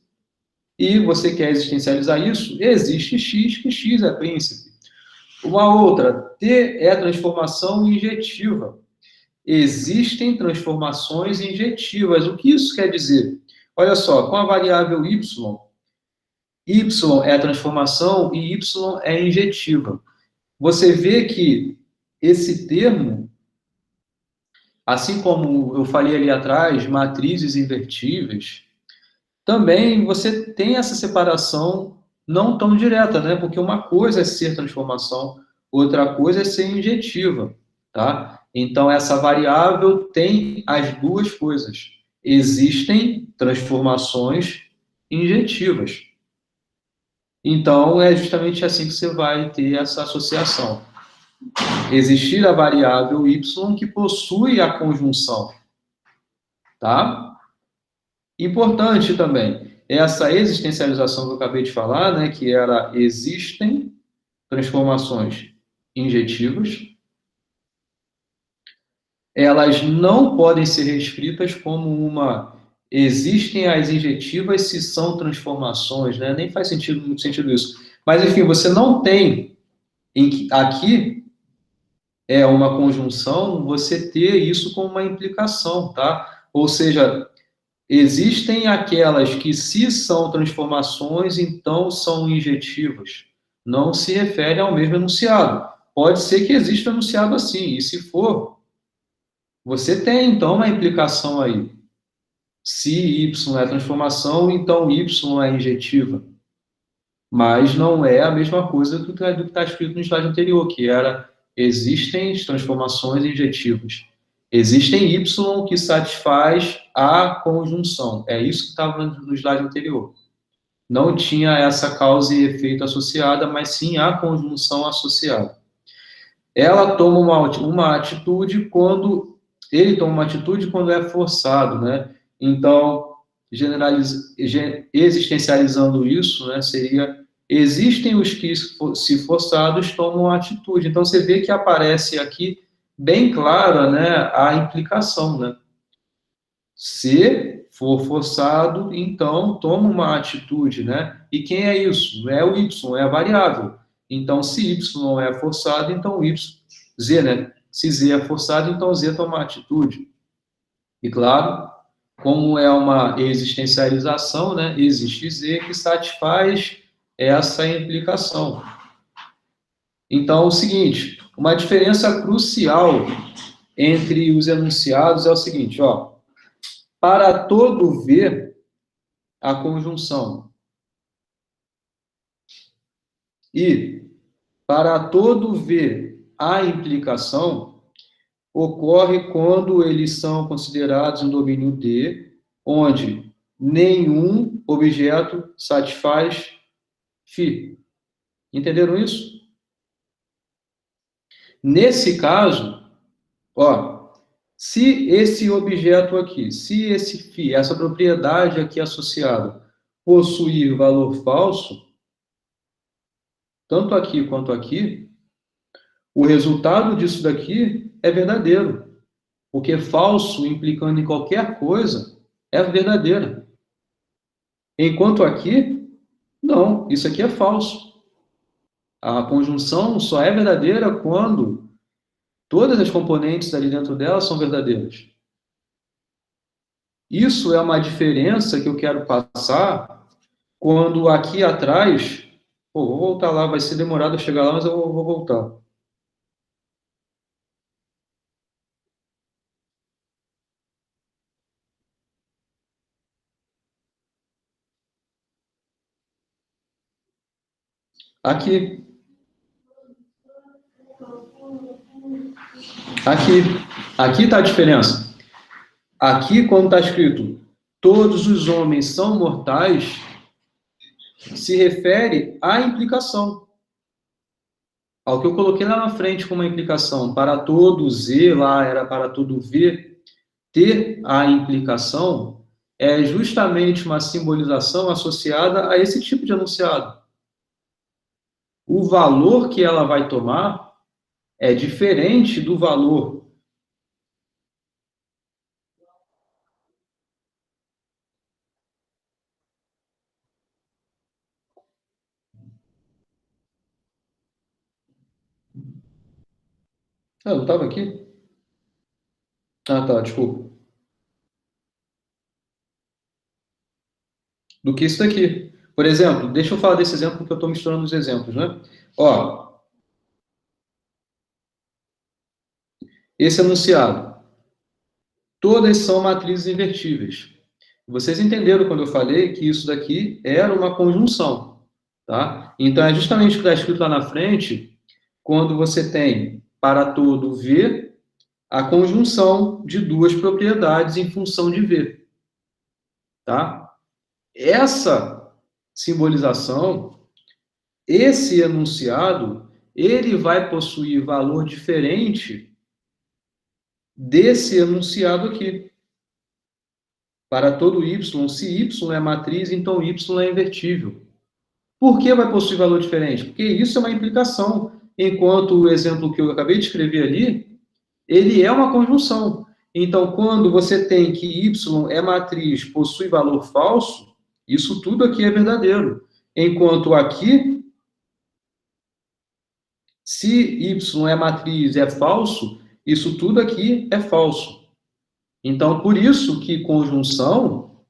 E você quer existencializar isso? Existe X, que X é príncipe. Uma outra, T é transformação injetiva. Existem transformações injetivas. O que isso quer dizer? Olha só, com a variável Y, Y é a transformação e Y é injetiva. Você vê que esse termo, assim como eu falei ali atrás, matrizes invertíveis, também você tem essa separação não tão direta, né? Porque uma coisa é ser transformação, outra coisa é ser injetiva, tá? Então, essa variável tem as duas coisas. Existem transformações injetivas. Então, é justamente assim que você vai ter essa associação. Existir a variável y que possui a conjunção, tá? Importante também, essa existencialização que eu acabei de falar, né, que era existem transformações injetivas, elas não podem ser reescritas como uma existem as injetivas se são transformações, né? Nem faz sentido, muito sentido isso. Mas, enfim, você não tem aqui é uma conjunção, você ter isso como uma implicação, tá? Ou seja, existem aquelas que, se são transformações, então são injetivas. Não se refere ao mesmo enunciado. Pode ser que exista um enunciado assim, e se for, você tem, então, uma implicação aí. Se Y é transformação, então Y é injetiva. Mas não é a mesma coisa do que está escrito no slide anterior, que era existem transformações injetivas. Existem Y que satisfaz a conjunção. É isso que estava no slide anterior. Não tinha essa causa e efeito associada, mas sim a conjunção associada. Ela toma uma atitude quando... Ele toma uma atitude quando é forçado, né? Então, existencializando isso, né, seria... Existem os que, se forçados, tomam atitude. Então, você vê que aparece aqui bem clara, né, a implicação, né? Se for forçado, então toma uma atitude, né? E quem é isso? É o Y, é a variável. Então, se Y é forçado, então Y, Z, né? Se Z é forçado, então Z toma atitude. E claro, como é uma existencialização, né? Existe Z que satisfaz essa implicação. Então, é o seguinte, uma diferença crucial entre os enunciados é o seguinte, ó, para todo V, a conjunção, e para todo V, a implicação, ocorre quando eles são considerados em domínio D, onde nenhum objeto satisfaz φ. Entenderam isso? Nesse caso, ó, se esse objeto aqui, se esse φ, essa propriedade aqui associada, possuir valor falso, tanto aqui quanto aqui, O resultado disso daqui é verdadeiro. Porque falso, implicando em qualquer coisa, é verdadeira. Enquanto aqui, não, isso aqui é falso. A conjunção só é verdadeira quando todas as componentes ali dentro dela são verdadeiras. Isso é uma diferença que eu quero passar quando aqui atrás... Pô, vou voltar lá, vai ser demorado eu chegar lá, mas eu vou voltar. Aqui. Aqui está a diferença. Aqui, quando está escrito todos os homens são mortais, se refere à implicação. Ao que eu coloquei lá na frente como uma implicação. Para todo Z, lá era para todo V, ter a implicação é justamente uma simbolização associada a esse tipo de enunciado. O valor que ela vai tomar é diferente do valor. Ah, eu não estava aqui? Ah, tá, desculpa. Do que isso daqui. Por exemplo, deixa eu falar desse exemplo porque eu estou misturando os exemplos, né? Ó, esse enunciado. Todas são matrizes invertíveis. Vocês entenderam quando eu falei que isso daqui era uma conjunção, tá? Então, é justamente o que está escrito lá na frente, quando você tem para todo V, a conjunção de duas propriedades em função de V, tá? Essa simbolização, esse enunciado, ele vai possuir valor diferente desse enunciado aqui. Para todo Y, se Y é matriz, então Y é invertível. Por que vai possuir valor diferente? Porque isso é uma implicação, enquanto o exemplo que eu acabei de escrever ali, ele é uma conjunção. Então, quando você tem que Y é matriz, possui valor falso, isso tudo aqui é verdadeiro. Enquanto aqui, se Y é matriz, é falso, isso tudo aqui é falso. Então, por isso que conjunção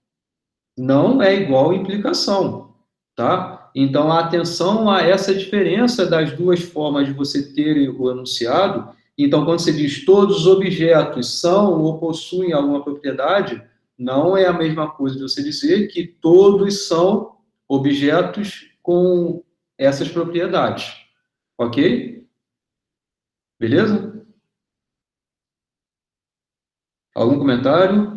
não é igual implicação, tá? Então, atenção a essa diferença das duas formas de você ter o enunciado. Então, quando você diz todos os objetos são ou possuem alguma propriedade, não é a mesma coisa de você dizer que todos são objetos com essas propriedades, ok? Beleza? Algum comentário?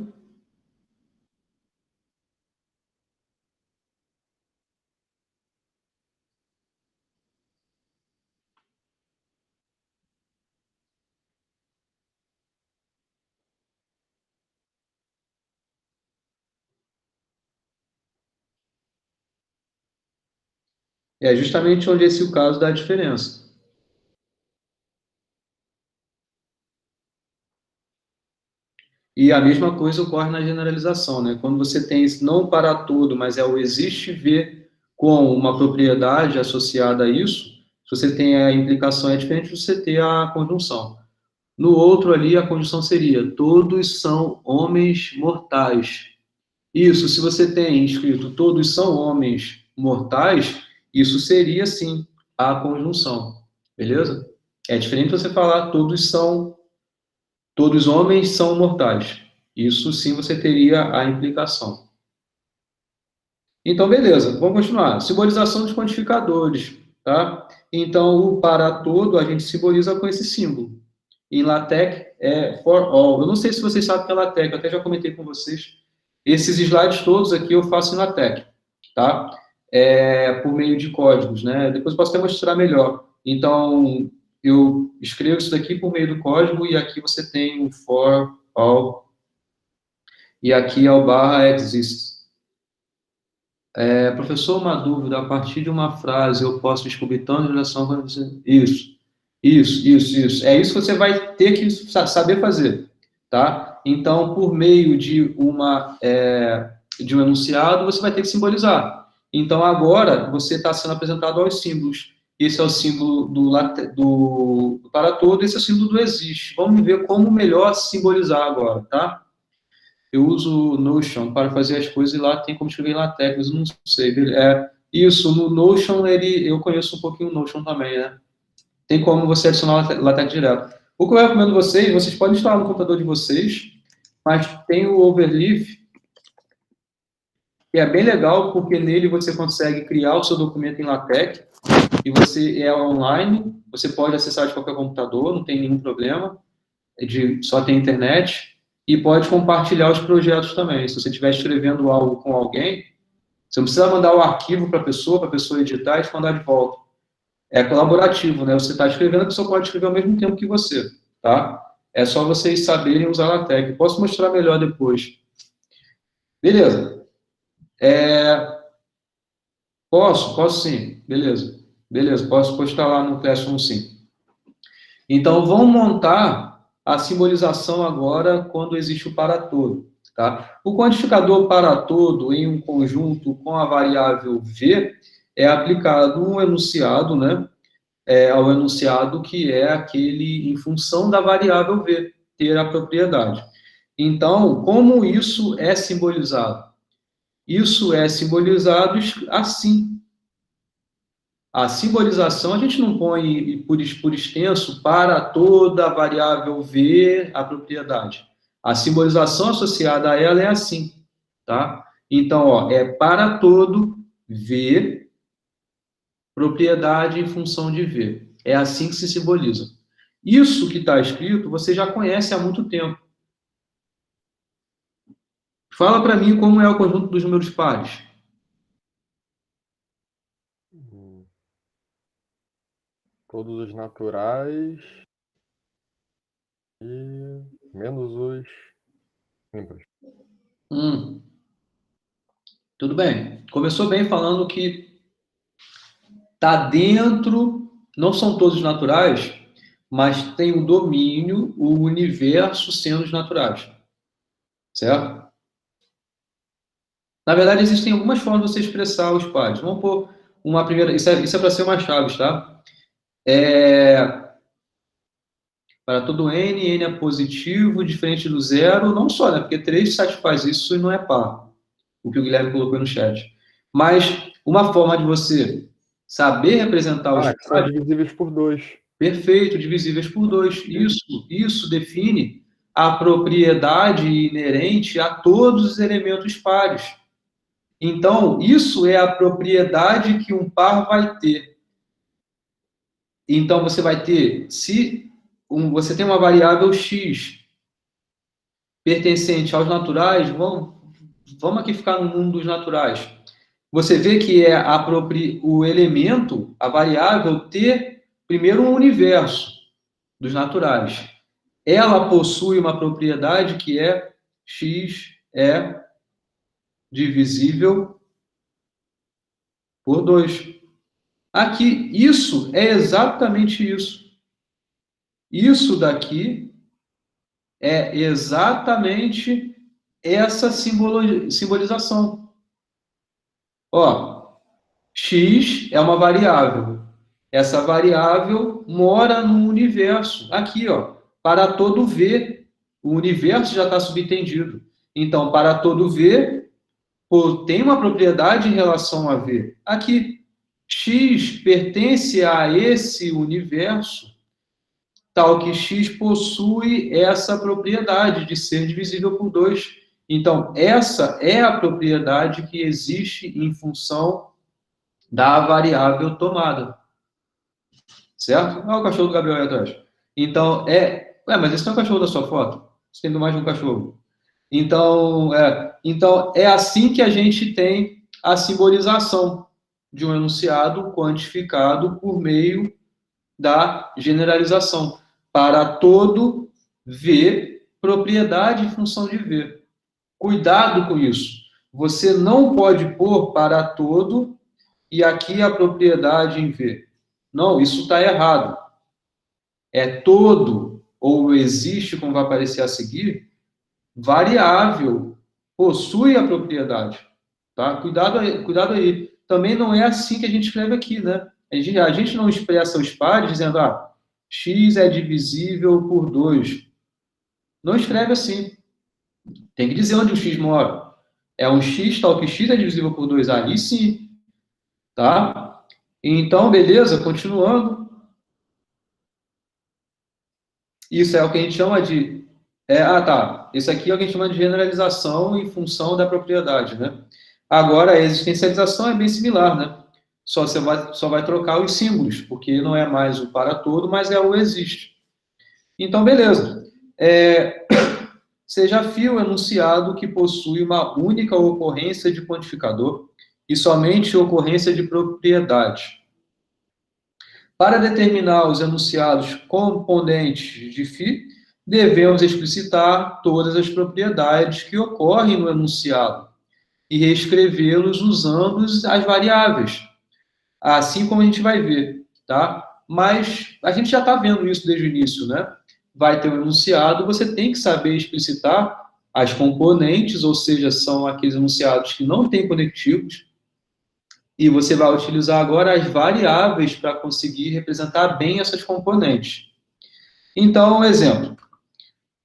É justamente onde esse é o caso da diferença. E a mesma coisa ocorre na generalização, né? Quando você tem esse não para tudo, mas é o existe ver com uma propriedade associada a isso, se você tem a implicação é diferente de você ter a conjunção. No outro ali, a conjunção seria todos são homens mortais. Isso, se você tem escrito todos são homens mortais, isso seria, sim, a conjunção. Beleza? É diferente você falar todos homens são mortais. Isso sim você teria a implicação. Então, beleza, vamos continuar. Simbolização dos quantificadores, tá? Então, o para todo a gente simboliza com esse símbolo. Em LaTeX é for all. Eu não sei se vocês sabem o que é LaTeX, eu até já comentei com vocês. Esses slides todos aqui eu faço em LaTeX, tá? Por meio de códigos, né? Depois eu posso até mostrar melhor. Então, eu escrevo isso daqui por meio do código e aqui você tem o for all e aqui é o barra exists. Professor, uma dúvida, a partir de uma frase eu posso descobrir tanto em relação a isso. Isso. É isso que você vai ter que saber fazer, tá? Então, por meio de um enunciado, você vai ter que simbolizar. Então, agora, você está sendo apresentado aos símbolos. Esse é o símbolo do para todo, esse é o símbolo do existe. Vamos ver como melhor simbolizar agora, tá? Eu uso o Notion para fazer as coisas e lá tem como escrever em LaTeX, mas eu não sei. Isso, no Notion, eu conheço um pouquinho o Notion também, né? Tem como você adicionar LaTeX direto. O que eu recomendo vocês podem instalar no computador de vocês, mas tem o Overleaf, que é bem legal, porque nele você consegue criar o seu documento em LaTeX, e você é online, você pode acessar de qualquer computador, não tem nenhum problema, só tem internet, e pode compartilhar os projetos também. Se você estiver escrevendo algo com alguém, você não precisa mandar o arquivo para a pessoa editar e te mandar de volta. É colaborativo, né? Você está escrevendo, a pessoa pode escrever ao mesmo tempo que você, tá? É só vocês saberem usar a LaTeX. Posso mostrar melhor depois. Beleza. Posso sim. Beleza, posso postar lá no Classroom sim. Então, vamos montar a simbolização agora quando existe o para todo, tá? O quantificador para todo em um conjunto com a variável v é aplicado um enunciado, né? Ao enunciado que é aquele em função da variável v, ter a propriedade. Então, como isso é simbolizado? Isso é simbolizado assim. A simbolização a gente não põe por extenso para toda a variável v a propriedade. A simbolização associada a ela é assim, tá? Então, ó, é para todo v propriedade em função de v. É assim que se simboliza. Isso que está escrito, você já conhece há muito tempo. Fala para mim como é o conjunto dos números pares. Todos os naturais e menos os ímpares. Tudo bem. Começou bem falando que está dentro, não são todos naturais, mas tem o domínio, o universo sendo os naturais. Certo? Na verdade, existem algumas formas de você expressar os pares. Vamos pôr uma primeira... Isso é para ser uma chave, tá? Para todo n é positivo, diferente do zero, não só, né? Porque 3 satisfaz isso e não é par. O que o Guilherme colocou no chat. Mas uma forma de você saber representar os que são divisíveis por 2. Perfeito, divisíveis por 2. Isso define a propriedade inerente a todos os elementos pares. Então, isso é a propriedade que um par vai ter. Então, você vai ter, você tem uma variável x pertencente aos naturais, vamos aqui ficar no mundo dos naturais. Você vê que é o elemento, a variável, ter primeiro um universo dos naturais. Ela possui uma propriedade que é x é divisível por 2. Aqui, isso é exatamente isso. Isso daqui é exatamente essa simbolização. Ó, x é uma variável. Essa variável mora no universo. Aqui, ó, para todo v, o universo já está subentendido. Então, para todo v, tem uma propriedade em relação a v. Aqui, x pertence a esse universo, tal que x possui essa propriedade de ser divisível por 2. Então, essa é a propriedade que existe em função da variável tomada. Certo? Olha o cachorro do Gabriel aí atrás. Então, mas esse não é o cachorro da sua foto? Você tem mais de um cachorro. Então, é assim que a gente tem a simbolização de um enunciado quantificado por meio da generalização. Para todo V, propriedade em função de V. Cuidado com isso. Você não pode pôr para todo e aqui a propriedade em V. Não, isso está errado. é todo, ou existe, como vai aparecer a seguir, variável, possui a propriedade. Tá? Cuidado aí. Também não é assim que a gente escreve aqui, né? A gente não expressa os pares dizendo, x é divisível por 2. Não escreve assim. Tem que dizer onde o x mora. É um x tal que x é divisível por 2. Ali sim. Tá? Então, beleza, continuando. Isso é o que a gente chama de... Isso aqui é o que a gente chama de generalização em função da propriedade, né? Agora, a existencialização é bem similar, né? Só vai trocar os símbolos, porque não é mais o para todo, mas é o existe. Então, beleza. Seja φ o enunciado que possui uma única ocorrência de quantificador e somente ocorrência de propriedade. Para determinar os enunciados componentes de φ, devemos explicitar todas as propriedades que ocorrem no enunciado e reescrevê-los usando as variáveis, assim como a gente vai ver, tá? Mas a gente já está vendo isso desde o início, né? Vai ter um enunciado, você tem que saber explicitar as componentes, ou seja, são aqueles enunciados que não têm conectivos, e você vai utilizar agora as variáveis para conseguir representar bem essas componentes. Então, exemplo,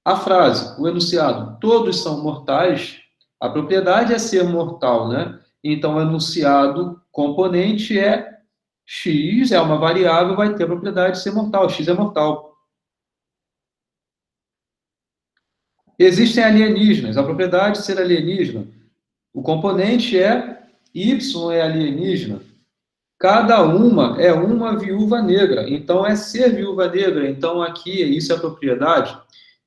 a frase, o enunciado, todos são mortais, a propriedade é ser mortal, né? Então, o enunciado componente é x, é uma variável, vai ter a propriedade de ser mortal, x é mortal. Existem alienígenas, a propriedade de ser alienígena, o componente é y é alienígena. Cada uma é uma viúva negra, então é ser viúva negra, então aqui isso é a propriedade,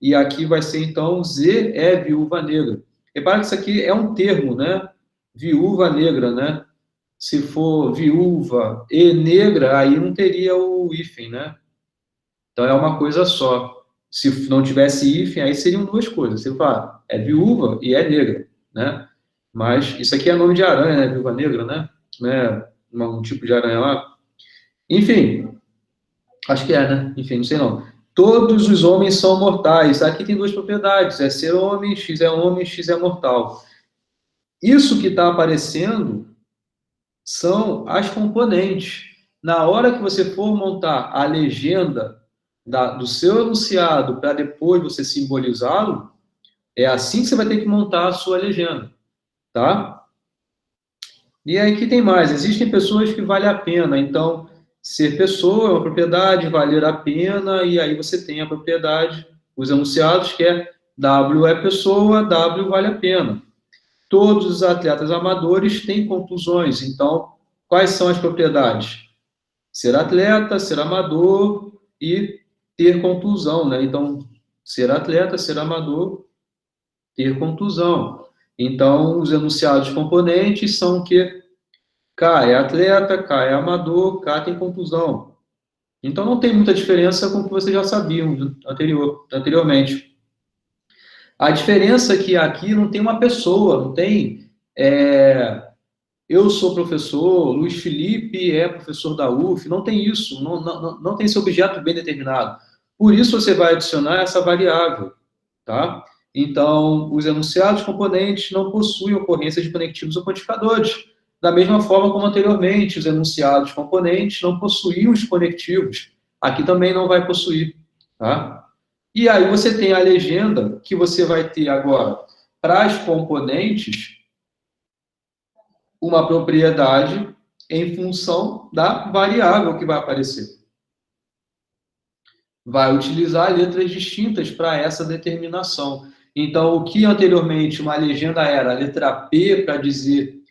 e aqui vai ser então Z é viúva negra. Repara que isso aqui é um termo, né? Viúva negra, né? Se for viúva e negra, aí não teria o hífen, né? Então é uma coisa só. Se não tivesse hífen, aí seriam duas coisas. Você fala, é viúva e é negra, né? Mas isso aqui é nome de aranha, né? Viúva negra, né? Não é um tipo de aranha lá. Enfim, acho que é, né? Enfim, não sei não. Todos os homens são mortais. Aqui tem duas propriedades. É ser homem, X é mortal. Isso que está aparecendo são as componentes. Na hora que você for montar a legenda do seu enunciado para depois você simbolizá-lo, é assim que você vai ter que montar a sua legenda, tá? E aí que tem mais, existem pessoas que vale a pena, então, ser pessoa é uma propriedade, valer a pena, e aí você tem a propriedade, os enunciados, que é W é pessoa, W vale a pena. Todos os atletas amadores têm contusões, então, quais são as propriedades? Ser atleta, ser amador e ter contusão, né? Então, ser atleta, ser amador, ter contusão. Então, os enunciados componentes são que K é atleta, K é amador, K tem contusão. Então, não tem muita diferença com o que vocês já sabiam anteriormente. A diferença é que aqui não tem uma pessoa, não tem... eu sou professor, Luiz Felipe é professor da UF, não tem isso, não tem esse objeto bem determinado. Por isso, você vai adicionar essa variável, tá? Então, os enunciados componentes não possuem ocorrência de conectivos ou quantificadores. Da mesma forma como anteriormente, os enunciados componentes não possuíam os conectivos. Aqui também não vai possuir, tá? E aí você tem a legenda que você vai ter agora para as componentes uma propriedade em função da variável que vai aparecer. Vai utilizar letras distintas para essa determinação. Então, o que anteriormente uma legenda era a letra P para dizer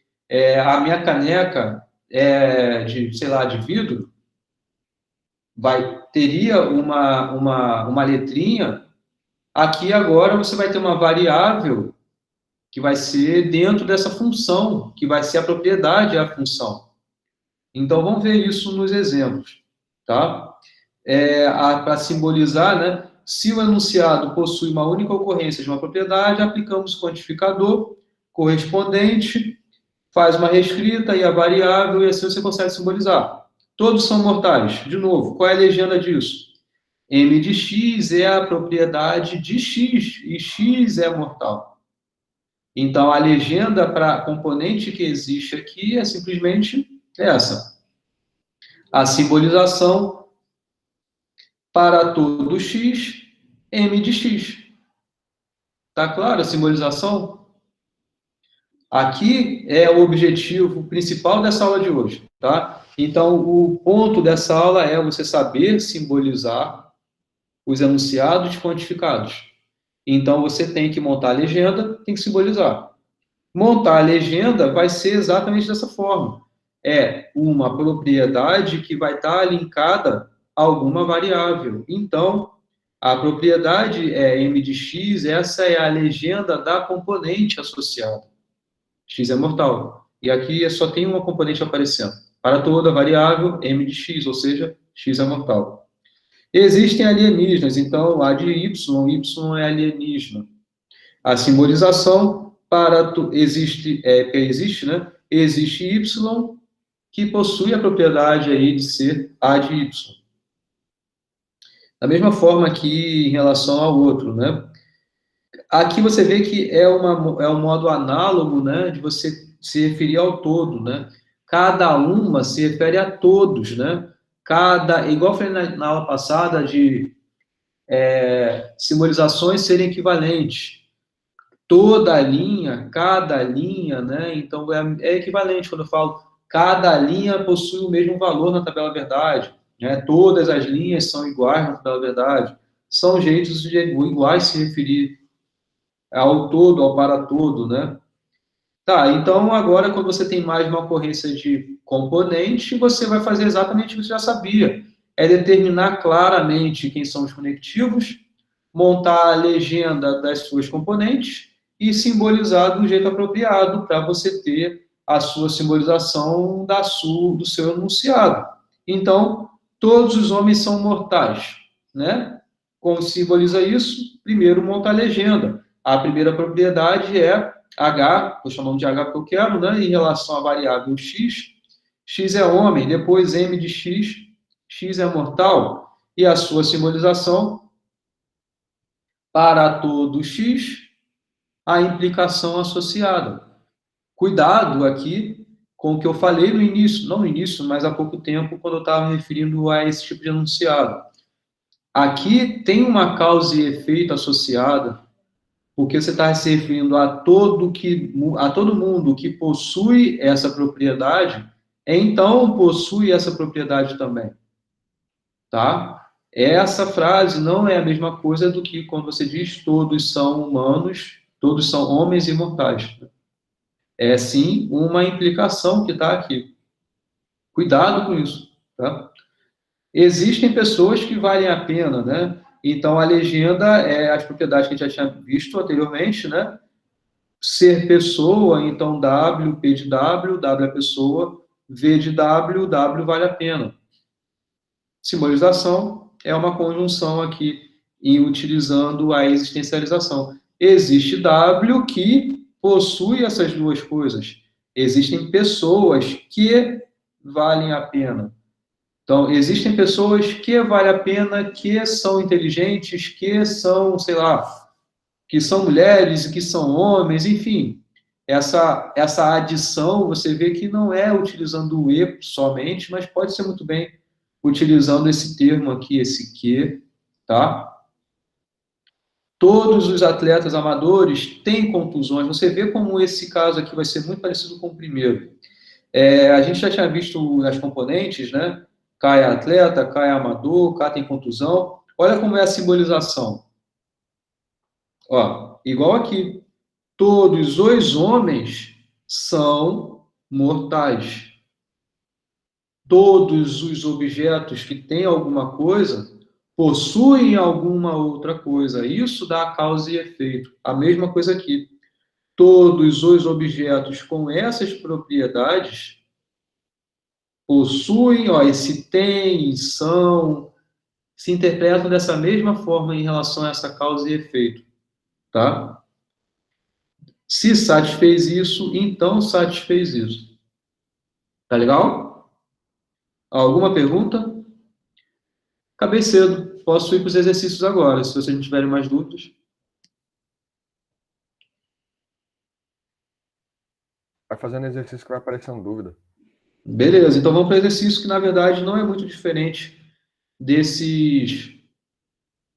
a minha caneca é de vidro, teria uma letrinha. Aqui agora você vai ter uma variável que vai ser dentro dessa função, que vai ser a propriedade da função. Então, vamos ver isso nos exemplos, tá? Para simbolizar, né? Se o enunciado possui uma única ocorrência de uma propriedade, aplicamos o quantificador correspondente, faz uma reescrita e a variável, e assim você consegue simbolizar. Todos são mortais. De novo, qual é a legenda disso? M de X é a propriedade de X, e X é mortal. Então, a legenda para a componente que existe aqui é simplesmente essa. A simbolização para todo X, M de X. Tá claro a simbolização? Aqui é o objetivo principal dessa aula de hoje, tá? Então, o ponto dessa aula é você saber simbolizar os enunciados quantificados. Então, você tem que montar a legenda, tem que simbolizar. Montar a legenda vai ser exatamente dessa forma. É uma propriedade que vai estar linkada a alguma variável. Então, a propriedade é M de X, essa é a legenda da componente associada. X é mortal. E aqui só tem uma componente aparecendo. Para toda variável, M de X, ou seja, X é mortal. Existem alienígenas, então A de Y, Y é alienígena. A simbolização para existe, né? Existe Y que possui a propriedade aí de ser A de Y. Da mesma forma que em relação ao outro, né? Aqui você vê que é um modo análogo, né, de você se referir ao todo, né? Cada uma se refere a todos, né? Igual eu falei na aula passada de simbolizações serem equivalentes. Toda linha, cada linha, né? Então é equivalente quando eu falo cada linha possui o mesmo valor na tabela verdade, né? Todas as linhas são iguais na tabela verdade. São jeitos de iguais se referir ao todo, ao para todo, né? Tá, então agora quando você tem mais uma ocorrência de componente, você vai fazer exatamente o que você já sabia. É determinar claramente quem são os conectivos, montar a legenda das suas componentes e simbolizar do jeito apropriado para você ter a sua simbolização do seu enunciado. Então, todos os homens são mortais, né? Como simboliza isso? Primeiro, monta a legenda. A primeira propriedade é H, estou chamando de H porque eu quero, né? Em relação à variável X, X é homem, depois M de X, X é mortal, e a sua simbolização para todo X, a implicação associada. Cuidado aqui com o que eu falei no início, não no início, mas há pouco tempo, quando eu estava me referindo a esse tipo de enunciado. Aqui tem uma causa e efeito associada, porque você está se referindo a todo mundo que possui essa propriedade, então possui essa propriedade também. Tá? Essa frase não é a mesma coisa do que quando você diz todos são humanos, todos são homens imortais. É sim uma implicação que está aqui. Cuidado com isso. Tá? Existem pessoas que valem a pena, né? Então, a legenda é as propriedades que a gente já tinha visto anteriormente, né? Ser pessoa, então W, P de W, W é pessoa, V de W, W vale a pena. Simbolização é uma conjunção aqui, e utilizando a existencialização. Existe W que possui essas duas coisas. Existem pessoas que valem a pena. Então, existem pessoas que vale a pena, que são inteligentes, que são, sei lá, que são mulheres e que são homens, enfim. Essa adição, você vê que não é utilizando o E somente, mas pode ser muito bem utilizando esse termo aqui, esse que, tá? Todos os atletas amadores têm contusões. Você vê como esse caso aqui vai ser muito parecido com o primeiro. A gente já tinha visto as componentes, né? K é atleta, K é amador, K tem contusão. Olha como é a simbolização. Ó, igual aqui. Todos os homens são mortais. Todos os objetos que têm alguma coisa possuem alguma outra coisa. Isso dá causa e efeito. A mesma coisa aqui. Todos os objetos com essas propriedades possuem, ó, esse tem, são, se interpretam dessa mesma forma em relação a essa causa e efeito, tá? Se satisfez isso, então satisfez isso. Tá legal? Alguma pergunta? Acabei cedo. posso ir para os exercícios agora, se vocês não tiverem mais dúvidas. Vai fazendo exercício que vai aparecendo dúvida. Beleza, então vamos para o exercício que, na verdade, não é muito diferente desses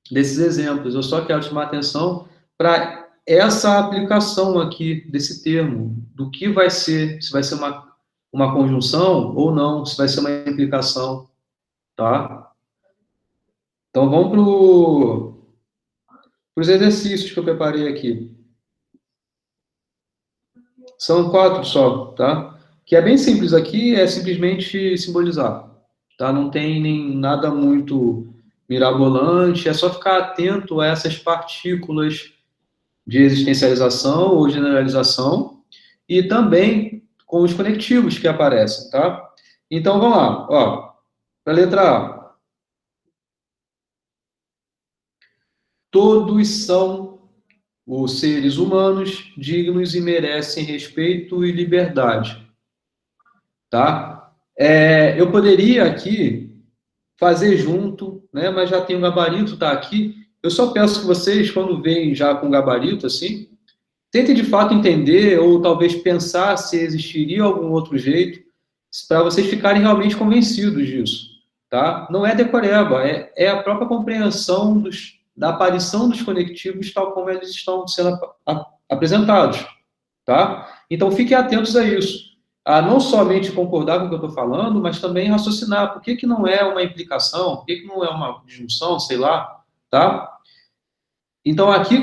exemplos. Eu só quero chamar a atenção para essa aplicação aqui desse termo, do que vai ser, se vai ser uma conjunção ou não, se vai ser uma implicação, tá? Então vamos para os exercícios que eu preparei aqui. São 4 só, tá? Que é bem simples aqui, é simplesmente simbolizar, tá? Não tem nem nada muito mirabolante, é só ficar atento a essas partículas de existencialização ou generalização e também com os conectivos que aparecem, tá? Então, vamos lá, ó. Para a letra A. Todos são os seres humanos dignos e merecem respeito e liberdade, tá? Eu poderia aqui fazer junto, né? Mas já tem um gabarito, tá aqui. Eu só peço que vocês, quando veem já com gabarito, assim, tentem de fato entender ou talvez pensar se existiria algum outro jeito para vocês ficarem realmente convencidos disso, tá? Não é decoreba, é a própria compreensão da aparição dos conectivos tal como eles estão sendo apresentados, tá? Então fiquem atentos a isso. A não somente concordar com o que eu estou falando, mas também raciocinar. Por que não é uma implicação? Por que não é uma disjunção? Sei lá, tá? Então, aqui o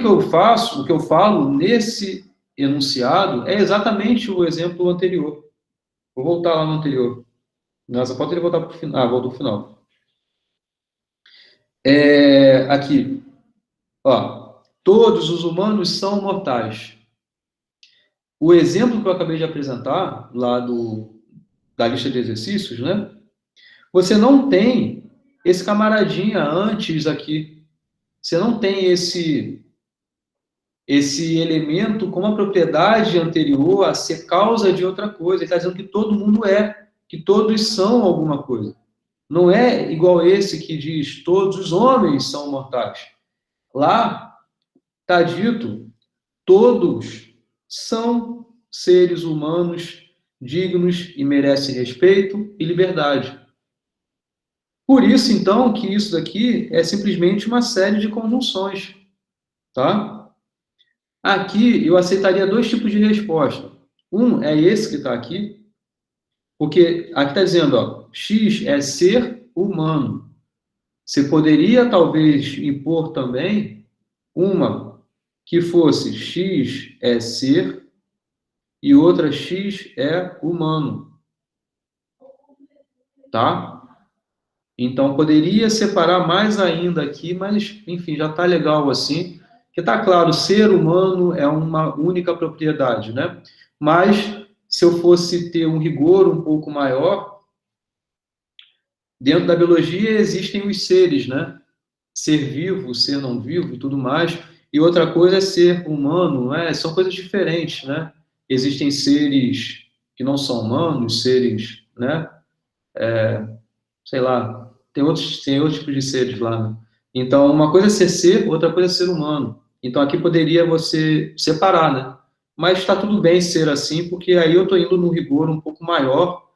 que eu falo nesse enunciado é exatamente o exemplo anterior. Vou voltar lá no anterior. Nossa, pode ele voltar para o final. Ah, voltou para o final. Aqui, ó. Todos os humanos são mortais. O exemplo que eu acabei de apresentar, lá da lista de exercícios, né? Você não tem esse camaradinha antes aqui. Você não tem esse elemento com uma propriedade anterior a ser causa de outra coisa. Ele está dizendo que todo mundo que todos são alguma coisa. Não é igual esse que diz todos os homens são mortais. Lá está dito todos são seres humanos dignos e merecem respeito e liberdade. Por isso, então, que isso daqui é simplesmente uma série de conjunções, tá? Aqui, eu aceitaria 2 tipos de resposta. Um é esse que está aqui, porque aqui está dizendo, ó, X é ser humano. Você poderia, talvez, impor também uma que fosse X é ser e outra X é humano. Tá? Então, poderia separar mais ainda aqui, mas, enfim, já está legal assim. Porque está claro, ser humano é uma única propriedade, né? Mas, se eu fosse ter um rigor um pouco maior, dentro da biologia existem os seres, né? Ser vivo, ser não vivo e tudo mais. E outra coisa é ser humano, né? São coisas diferentes, né? Existem seres que não são humanos, seres, né? Sei lá, tem outros tipos de seres lá, né? Então, uma coisa é ser, outra coisa é ser humano. Então, aqui poderia você separar, né? Mas está tudo bem ser assim, porque aí eu estou indo num rigor um pouco maior,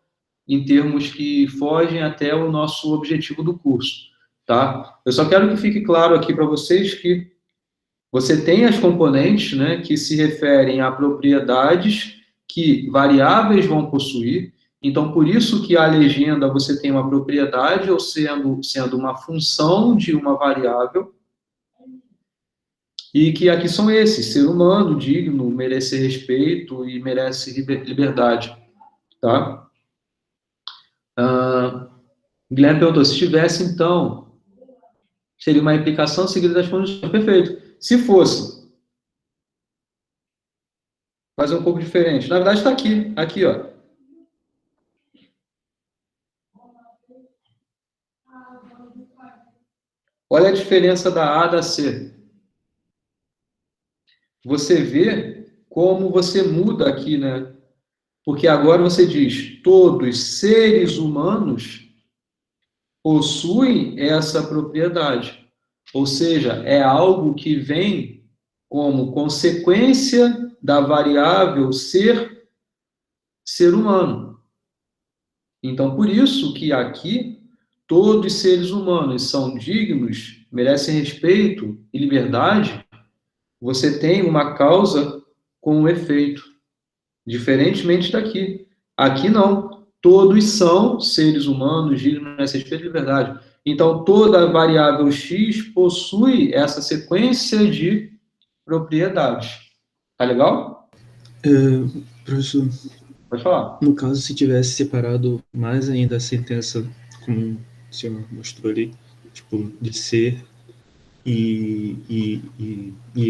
em termos que fogem até o nosso objetivo do curso, tá? Eu só quero que fique claro aqui para vocês que você tem as componentes, né, que se referem a propriedades que variáveis vão possuir. Então, por isso que a legenda você tem uma propriedade, ou sendo uma função de uma variável, e que aqui são esses: ser humano, digno, merecer respeito e merece liberdade, tá? Guilherme perguntou, se tivesse, então, seria uma implicação seguida das condições. Perfeito. Se fosse, fazer um pouco diferente. Na verdade, está aqui, ó. Olha a diferença da A da C. Você vê como você muda aqui, né? Porque agora você diz, todos seres humanos possuem essa propriedade. Ou seja, é algo que vem como consequência da variável ser humano. Então, por isso que aqui todos os seres humanos são dignos, merecem respeito e liberdade. Você tem uma causa com um efeito, diferentemente daqui. Aqui não. Todos são seres humanos, dignos, merecem respeito e liberdade. Então, toda variável x possui essa sequência de propriedades. Tá legal? Professor, Pode falar. no caso, se tivesse separado mais ainda a sentença, como o senhor mostrou ali, tipo, de ser e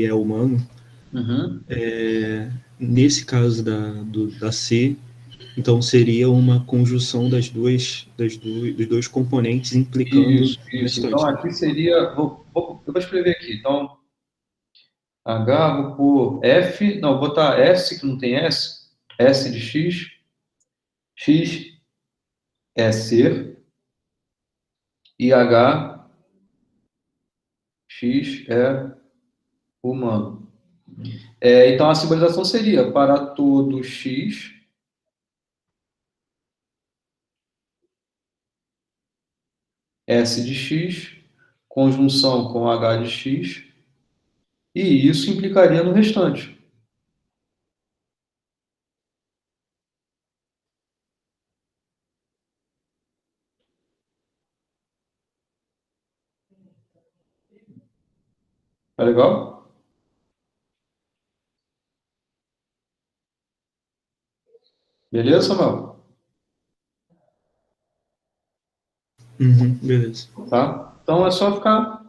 é humano, Uhum. nesse caso da C, então seria uma conjunção dos dois componentes implicando Isso, no isso. restante. Então, aqui seria... eu vou escrever aqui. Então, H, vou pôr F... Não, vou botar S, que não tem S. S de X. X é ser. E H, X é humano. Então, a simbolização seria para todo X, S de X, conjunção com H de X, e isso implicaria no restante. Tá legal? Beleza, Samuel? Beleza. Tá? Então, é só ficar...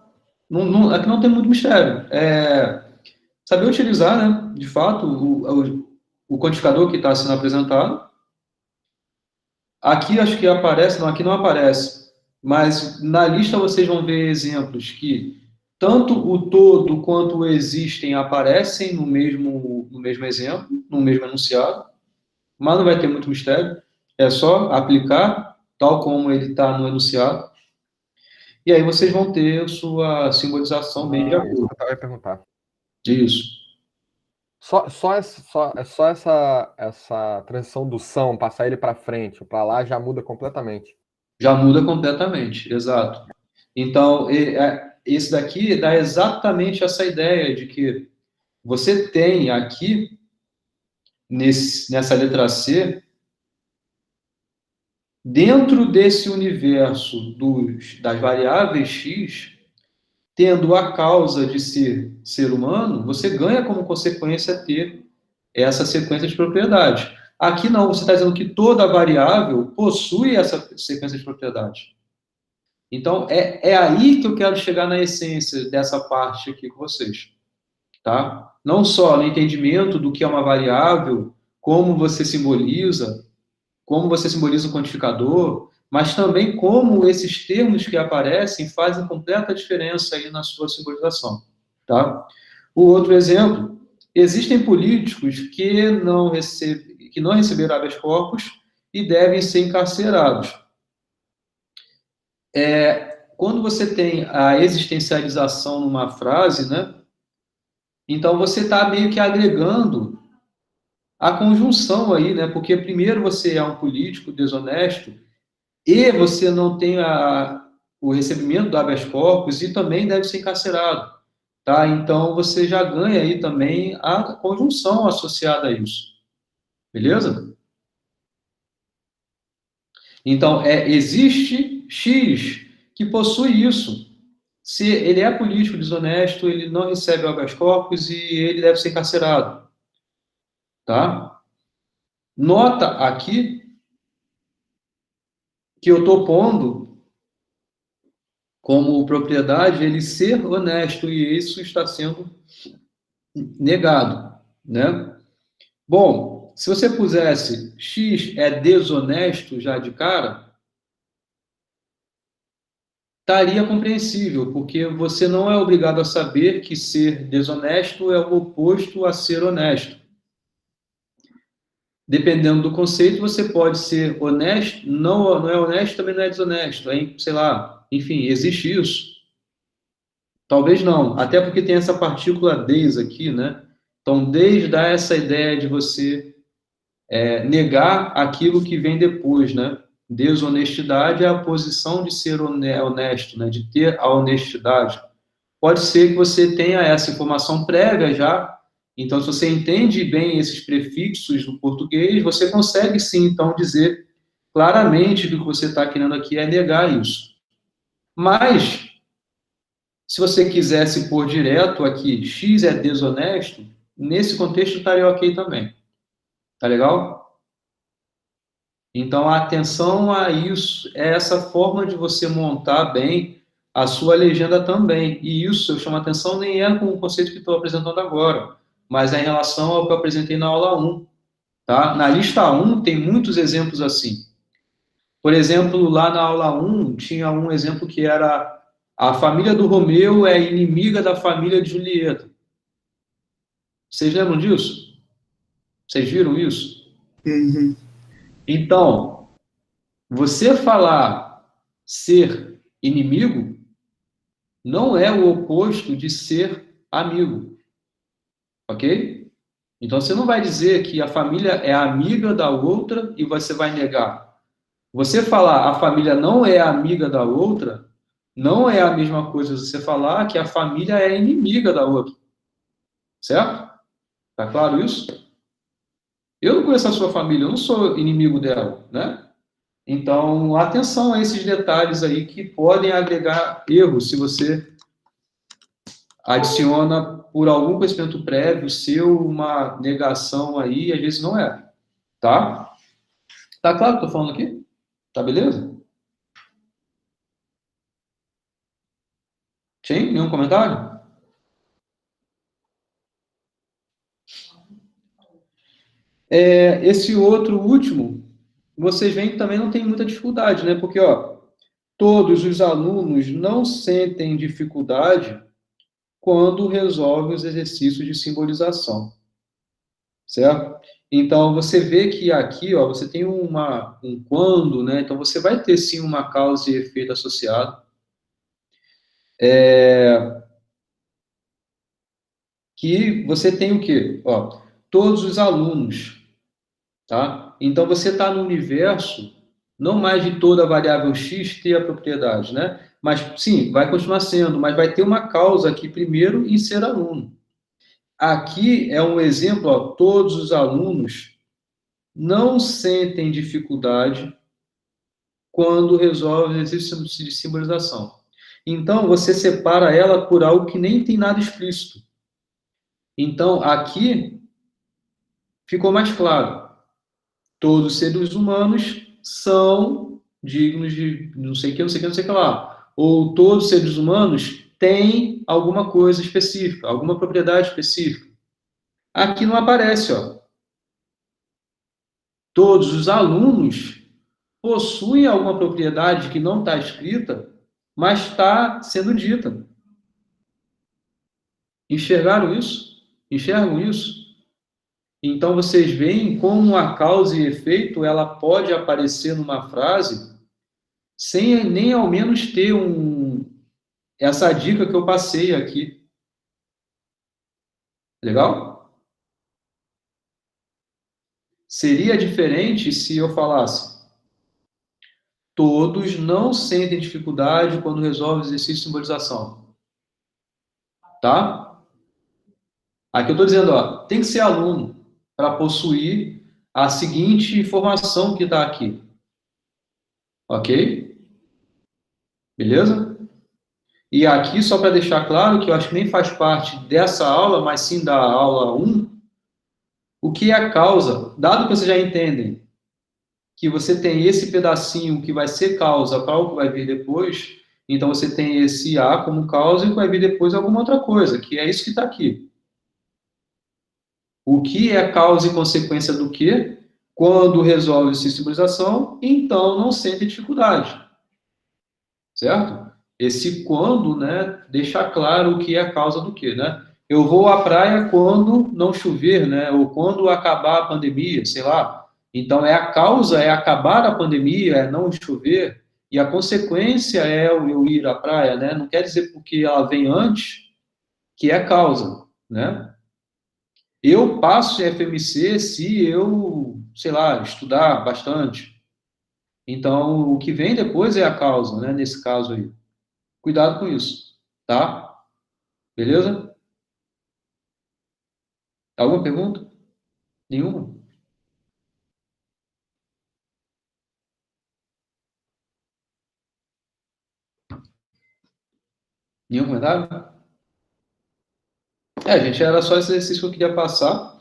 aqui não tem muito mistério. Saber utilizar, né, de fato, o quantificador que está sendo apresentado. Aqui acho que aparece, não, aqui não aparece, mas na lista vocês vão ver exemplos que tanto o todo quanto o existem aparecem no mesmo exemplo, no mesmo enunciado, mas não vai ter muito mistério, é só aplicar tal como ele está no enunciado, e aí vocês vão ter sua simbolização bem de Isso acordo. que eu ia perguntar. Isso. Só essa transição do são, passar ele para frente ou para lá, já muda completamente. Já muda completamente, exato. Então, esse daqui dá exatamente essa ideia de que você tem aqui, nessa letra C, dentro desse universo das variáveis x, tendo a causa de ser humano, você ganha como consequência ter essa sequência de propriedades. Aqui não, você está dizendo que toda variável possui essa sequência de propriedades. Então, é aí que eu quero chegar na essência dessa parte aqui com vocês. Tá? Não só no entendimento do que é uma variável, como você simboliza o quantificador, mas também como esses termos que aparecem fazem completa diferença aí na sua simbolização. Tá? O outro exemplo, existem políticos que não receberam habeas corpus e devem ser encarcerados. Quando você tem a existencialização numa frase, né? Então você está meio que agregando a conjunção aí, né? Porque primeiro você é um político desonesto e você não tem o recebimento do habeas corpus e também deve ser encarcerado, tá? Então você já ganha aí também a conjunção associada a isso, beleza? Então existe X que possui isso. Se ele é político desonesto, ele não recebe o habeas corpus e ele deve ser encarcerado, tá? Nota aqui que eu estou pondo como propriedade ele ser honesto e isso está sendo negado, né? Bom, se você pusesse X é desonesto já de cara, estaria compreensível, porque você não é obrigado a saber que ser desonesto é o oposto a ser honesto. dependendo do conceito, você pode ser honesto, não é honesto, também não é desonesto, sei lá, enfim, existe isso. Talvez não, até porque tem essa partícula des aqui, né? Então, des dá essa ideia de você negar aquilo que vem depois, né? Desonestidade é a posição de ser honesto, né? De ter a honestidade. Pode ser que você tenha essa informação prévia já, então, se você entende bem esses prefixos do português, você consegue sim, então, dizer claramente que o que você está querendo aqui é negar isso. Mas, se você quisesse pôr direto aqui, X é desonesto, nesse contexto estaria ok também. Tá legal? Então, atenção a isso, é essa forma de você montar bem a sua legenda também. E isso, eu chamo a atenção, nem é com o conceito que estou apresentando agora, mas é em relação ao que eu apresentei na aula 1. Tá? Na lista 1 tem muitos exemplos assim. Por exemplo, lá na aula 1 tinha um exemplo que era a família do Romeu é inimiga da família de Julieta. Vocês lembram disso? Vocês viram isso? Uhum. Então, você falar ser inimigo não é o oposto de ser amigo. Ok? Então, você não vai dizer que a família é amiga da outra e você vai negar. Você falar a família não é amiga da outra, não é a mesma coisa você falar que a família é inimiga da outra. Certo? Tá claro isso? Eu não conheço a sua família, eu não sou inimigo dela, né? Então, atenção a esses detalhes aí que podem agregar erros se você adiciona por algum conhecimento prévio seu uma negação aí, às vezes não é, tá? Tá claro o que eu tô falando aqui? Tá beleza? Sim? Nenhum comentário? Esse outro último, vocês veem que também não tem muita dificuldade, né? Porque, ó, todos os alunos não sentem dificuldade quando resolvem os exercícios de simbolização, certo? Então, você vê que aqui, ó, você tem um quando, né? Então, você vai ter, sim, uma causa e efeito associado. Que você tem o quê? Ó, todos os alunos, tá? Então, você está no universo, não mais de toda a variável x ter a propriedade, né? Mas, sim, vai continuar sendo, mas vai ter uma causa aqui primeiro em ser aluno. Aqui é um exemplo, ó, todos os alunos não sentem dificuldade quando resolvem exercício de simbolização. Então, você separa ela por algo que nem tem nada explícito. Então, aqui ficou mais claro. Todos os seres humanos são dignos de não sei o que, não sei o que, não sei o que lá. Ou todos os seres humanos têm alguma coisa específica, alguma propriedade específica. Aqui não aparece, ó. Todos os alunos possuem alguma propriedade que não está escrita, mas está sendo dita. Enxergaram isso? Enxergam isso? Então, vocês veem como a causa e efeito ela pode aparecer numa frase sem nem ao menos ter essa dica que eu passei aqui. Legal? Seria diferente se eu falasse: todos não sentem dificuldade quando resolvem o exercício de simbolização. Tá? Aqui eu estou dizendo, ó, tem que ser aluno para possuir a seguinte informação que está aqui. Ok? Beleza? E aqui, só para deixar claro, que eu acho que nem faz parte dessa aula, mas sim da aula 1, o que é a causa? Dado que vocês já entendem que você tem esse pedacinho que vai ser causa para o que vai vir depois, então você tem esse A como causa e vai vir depois alguma outra coisa, que é isso que está aqui. O que é causa e consequência do quê? Quando resolve essa simbolização, então não sente dificuldade. Certo? Esse quando, né, deixa claro o que é a causa do quê, né? Eu vou à praia quando não chover, né? Ou quando acabar a pandemia, sei lá. Então, a causa é acabar a pandemia, é não chover, e a consequência é eu ir à praia, né? Não quer dizer porque ela vem antes que é a causa, né? Eu passo em FMC se eu, sei lá, estudar bastante. Então, o que vem depois é a causa, né? Nesse caso aí. Cuidado com isso, tá? Beleza? Alguma pergunta? Nenhuma? Nenhum comentário? Gente, era só esse exercício que eu queria passar.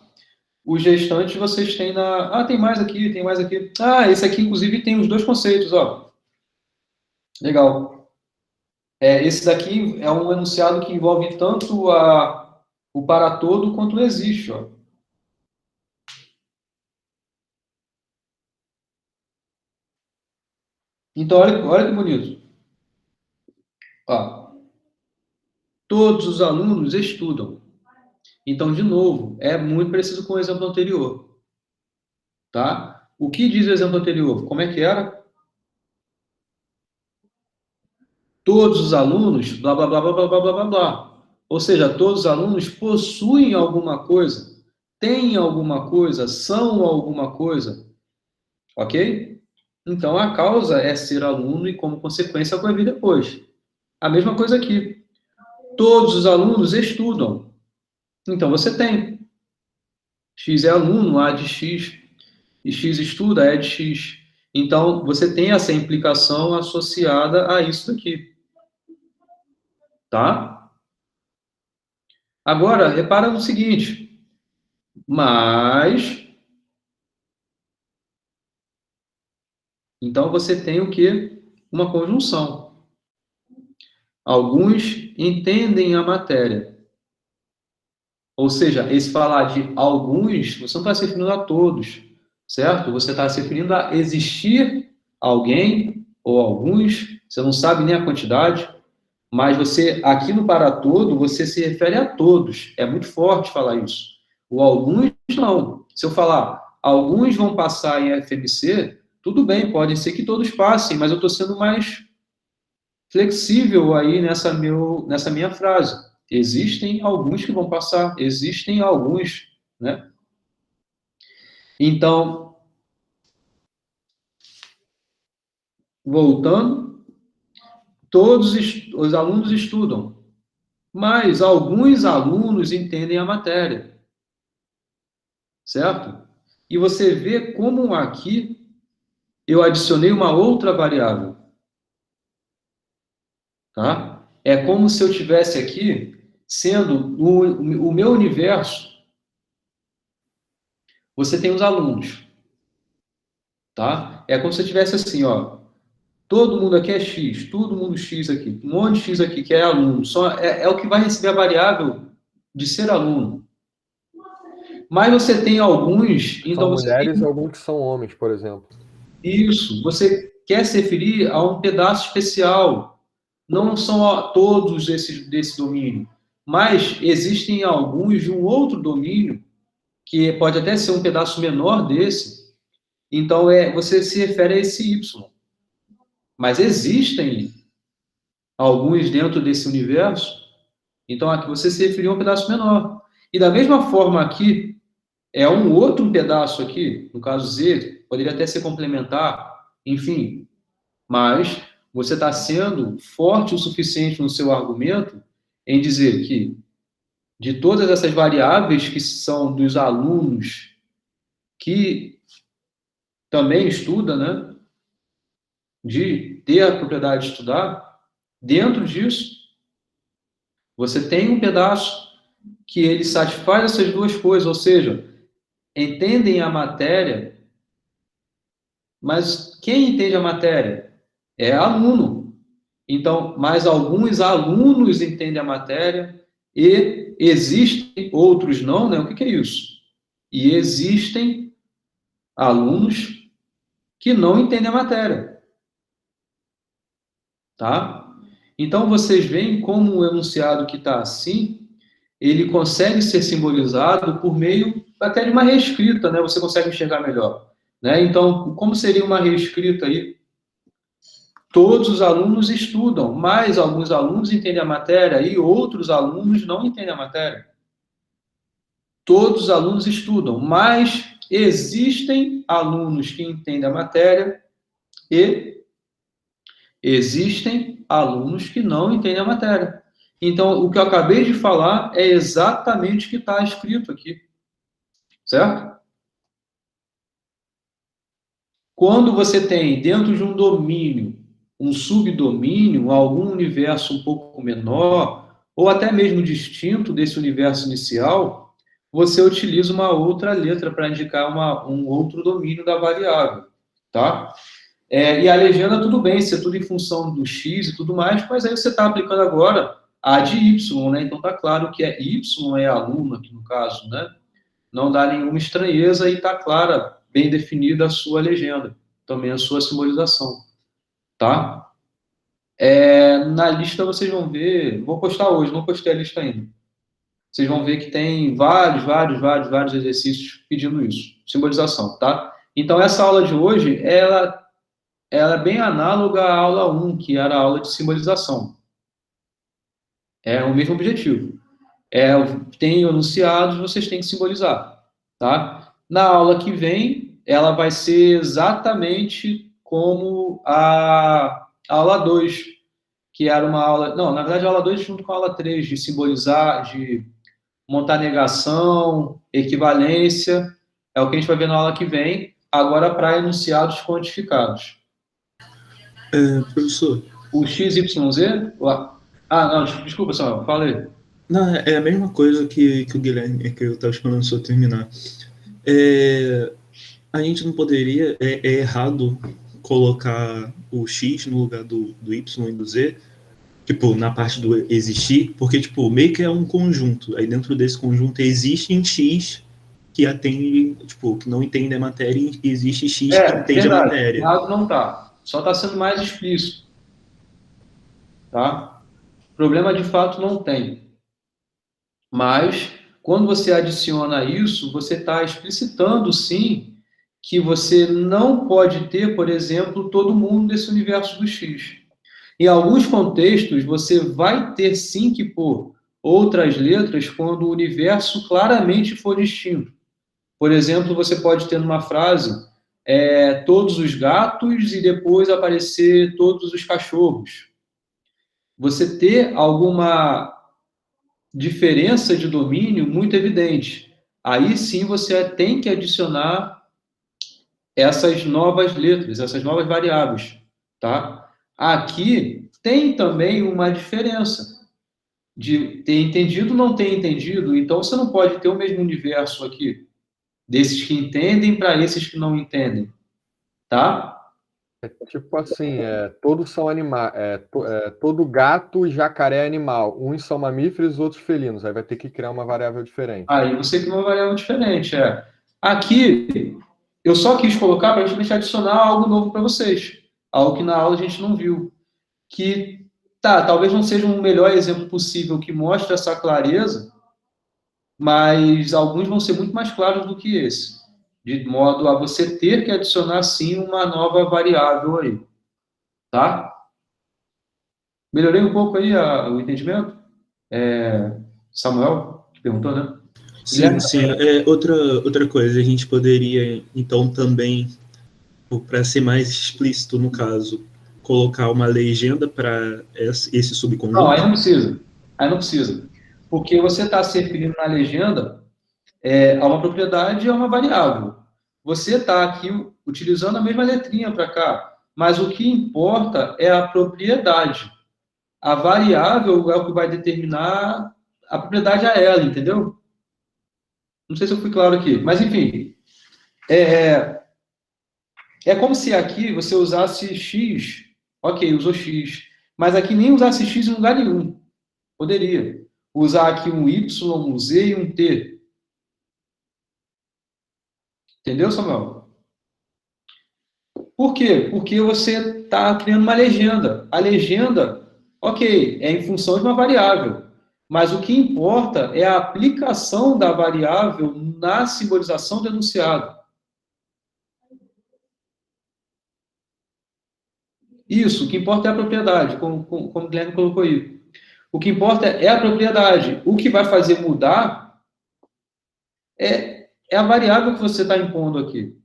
Os restantes vocês têm na... Ah, tem mais aqui, tem mais aqui. Ah, esse aqui, inclusive, tem os dois conceitos, ó. Legal. Esse daqui é um enunciado que envolve tanto o para todo quanto o existe, ó. Então, olha que bonito. Ó, todos os alunos estudam. Então, de novo, é muito preciso com o exemplo anterior. Tá? O que diz o exemplo anterior? Como é que era? Todos os alunos, blá, blá, blá, blá, blá, blá, blá, blá, blá. Ou seja, todos os alunos possuem alguma coisa, têm alguma coisa, são alguma coisa. Ok? Então, a causa é ser aluno e, como consequência, vai vir depois. A mesma coisa aqui. Todos os alunos estudam. Então, você tem. X é aluno, A de X, e X estuda, E de X. Então, você tem essa implicação associada a isso daqui. Tá? Agora, repara no seguinte. Mas... Então, você tem o quê? Uma conjunção. Alguns entendem a matéria. Ou seja, esse falar de alguns, você não está se referindo a todos, certo? Você está se referindo a existir alguém ou alguns, você não sabe nem a quantidade, mas você, aqui no para todo, você se refere a todos. É muito forte falar isso. O alguns, não. Se eu falar, alguns vão passar em FMC, tudo bem, pode ser que todos passem, mas eu estou sendo mais flexível aí nessa minha frase. Existem alguns que vão passar, existem alguns, né? Então, voltando, todos os alunos estudam, mas alguns alunos entendem a matéria, certo? E você vê como aqui eu adicionei uma outra variável, tá? É como se eu tivesse aqui sendo o meu universo. Você tem os alunos, tá? É como se eu tivesse assim, ó. Todo mundo aqui é X, todo mundo X aqui, um monte de X aqui que é aluno. Só é o que vai receber a variável de ser aluno. Mas você tem alguns... São Então mulheres e alguns que são homens, por exemplo. Isso, você quer se referir a um pedaço especial. Não são todos desse domínio, mas existem alguns de um outro domínio, que pode até ser um pedaço menor desse. Então, você se refere a esse Y. Mas existem alguns dentro desse universo, então aqui você se referiu a um pedaço menor. E da mesma forma aqui, é um outro pedaço aqui, no caso Z, poderia até ser complementar, enfim, mas você está sendo forte o suficiente no seu argumento em dizer que de todas essas variáveis que são dos alunos que também estudam, né, de ter a propriedade de estudar, dentro disso, você tem um pedaço que ele satisfaz essas duas coisas, ou seja, entendem a matéria, mas quem entende a matéria? É aluno. Então, mas alguns alunos entendem a matéria e existem, outros não, né? O que é isso? E existem alunos que não entendem a matéria. Tá? Então, vocês veem como o enunciado que está assim, ele consegue ser simbolizado por meio até de uma reescrita, né? Você consegue enxergar melhor. né? Então, como seria uma reescrita aí? Todos os alunos estudam, mas alguns alunos entendem a matéria e outros alunos não entendem a matéria. Todos os alunos estudam, mas existem alunos que entendem a matéria e existem alunos que não entendem a matéria. Então, o que eu acabei de falar é exatamente o que está escrito aqui. Certo? Quando você tem dentro de um domínio, um subdomínio, algum universo um pouco menor, ou até mesmo distinto desse universo inicial, você utiliza uma outra letra para indicar um outro domínio da variável, tá? E a legenda, tudo bem, isso é tudo em função do x e tudo mais, mas aí você está aplicando agora a de y, né? Então, tá claro que y é aluno aqui no caso, né? Não dá nenhuma estranheza e está clara, bem definida a sua legenda, também a sua simbolização, tá? Na lista vocês vão ver, vou postar hoje, não postei a lista ainda. Vocês vão ver que tem vários exercícios pedindo isso, simbolização, tá? Então, essa aula de hoje, ela é bem análoga à aula 1, que era a aula de simbolização. É o mesmo objetivo. Tem enunciados, vocês têm que simbolizar, tá? Na aula que vem, ela vai ser exatamente como a aula 2, que era uma aula... Não, na verdade, a aula 2 junto com a aula 3, de simbolizar, de montar negação, equivalência, é o que a gente vai ver na aula que vem, agora para enunciados quantificados. Professor. O XYZ... não, desculpa, Samuel, fala aí. Não, é a mesma coisa que o Guilherme, que eu estava esperando o senhor terminar. A gente não poderia, é errado colocar o X no lugar do Y e do Z, tipo, na parte do existir, porque, tipo, meio que é um conjunto. Aí dentro desse conjunto existem X que atende, tipo, que não entende a matéria e existe X que entende verdade, a matéria. Errado não tá. Só está sendo mais explícito. Tá? Problema de fato não tem. Mas, quando você adiciona isso, você está explicitando, sim, que você não pode ter, por exemplo, todo mundo desse universo do X. Em alguns contextos, você vai ter, sim, que pôr outras letras quando o universo claramente for distinto. Por exemplo, você pode ter numa frase todos os gatos e depois aparecer todos os cachorros. Você ter alguma diferença de domínio muito evidente. Aí sim você tem que adicionar essas novas letras, essas novas variáveis, tá? Aqui tem também uma diferença de ter entendido ou não ter entendido, então você não pode ter o mesmo universo aqui, desses que entendem para esses que não entendem, tá? Tipo assim, todos são animais, todo gato e jacaré é animal. Uns são mamíferos, outros felinos. Aí vai ter que criar uma variável diferente. Aí você cria uma variável diferente, Aqui, eu só quis colocar para a gente adicionar algo novo para vocês. Algo que na aula a gente não viu. Que, talvez não seja um melhor exemplo possível que mostre essa clareza, mas alguns vão ser muito mais claros do que esse. De modo a você ter que adicionar, sim, uma nova variável aí. Tá? Melhorei um pouco aí o entendimento? Samuel, que perguntou, né? Sim. Outra coisa, a gente poderia, então, também, para ser mais explícito no caso, colocar uma legenda para esse subconjunto? Não, aí não precisa. Porque você está se referindo na legenda a uma propriedade e a uma variável. Você está aqui utilizando a mesma letrinha para cá, mas o que importa é a propriedade. A variável é o que vai determinar a propriedade a ela, entendeu? Não sei se eu fui claro aqui, mas enfim. É como se aqui você usasse X, ok, usou X, mas aqui nem usasse X em lugar nenhum. Poderia usar aqui um Y, um Z e um T. Entendeu, Samuel? Por quê? Porque você está criando uma legenda. A legenda, ok, é em função de uma variável. Mas o que importa é a aplicação da variável na simbolização do enunciado. Isso, o que importa é a propriedade, como o Guilherme colocou aí. O que importa é a propriedade. O que vai fazer mudar é a variável que você está impondo aqui.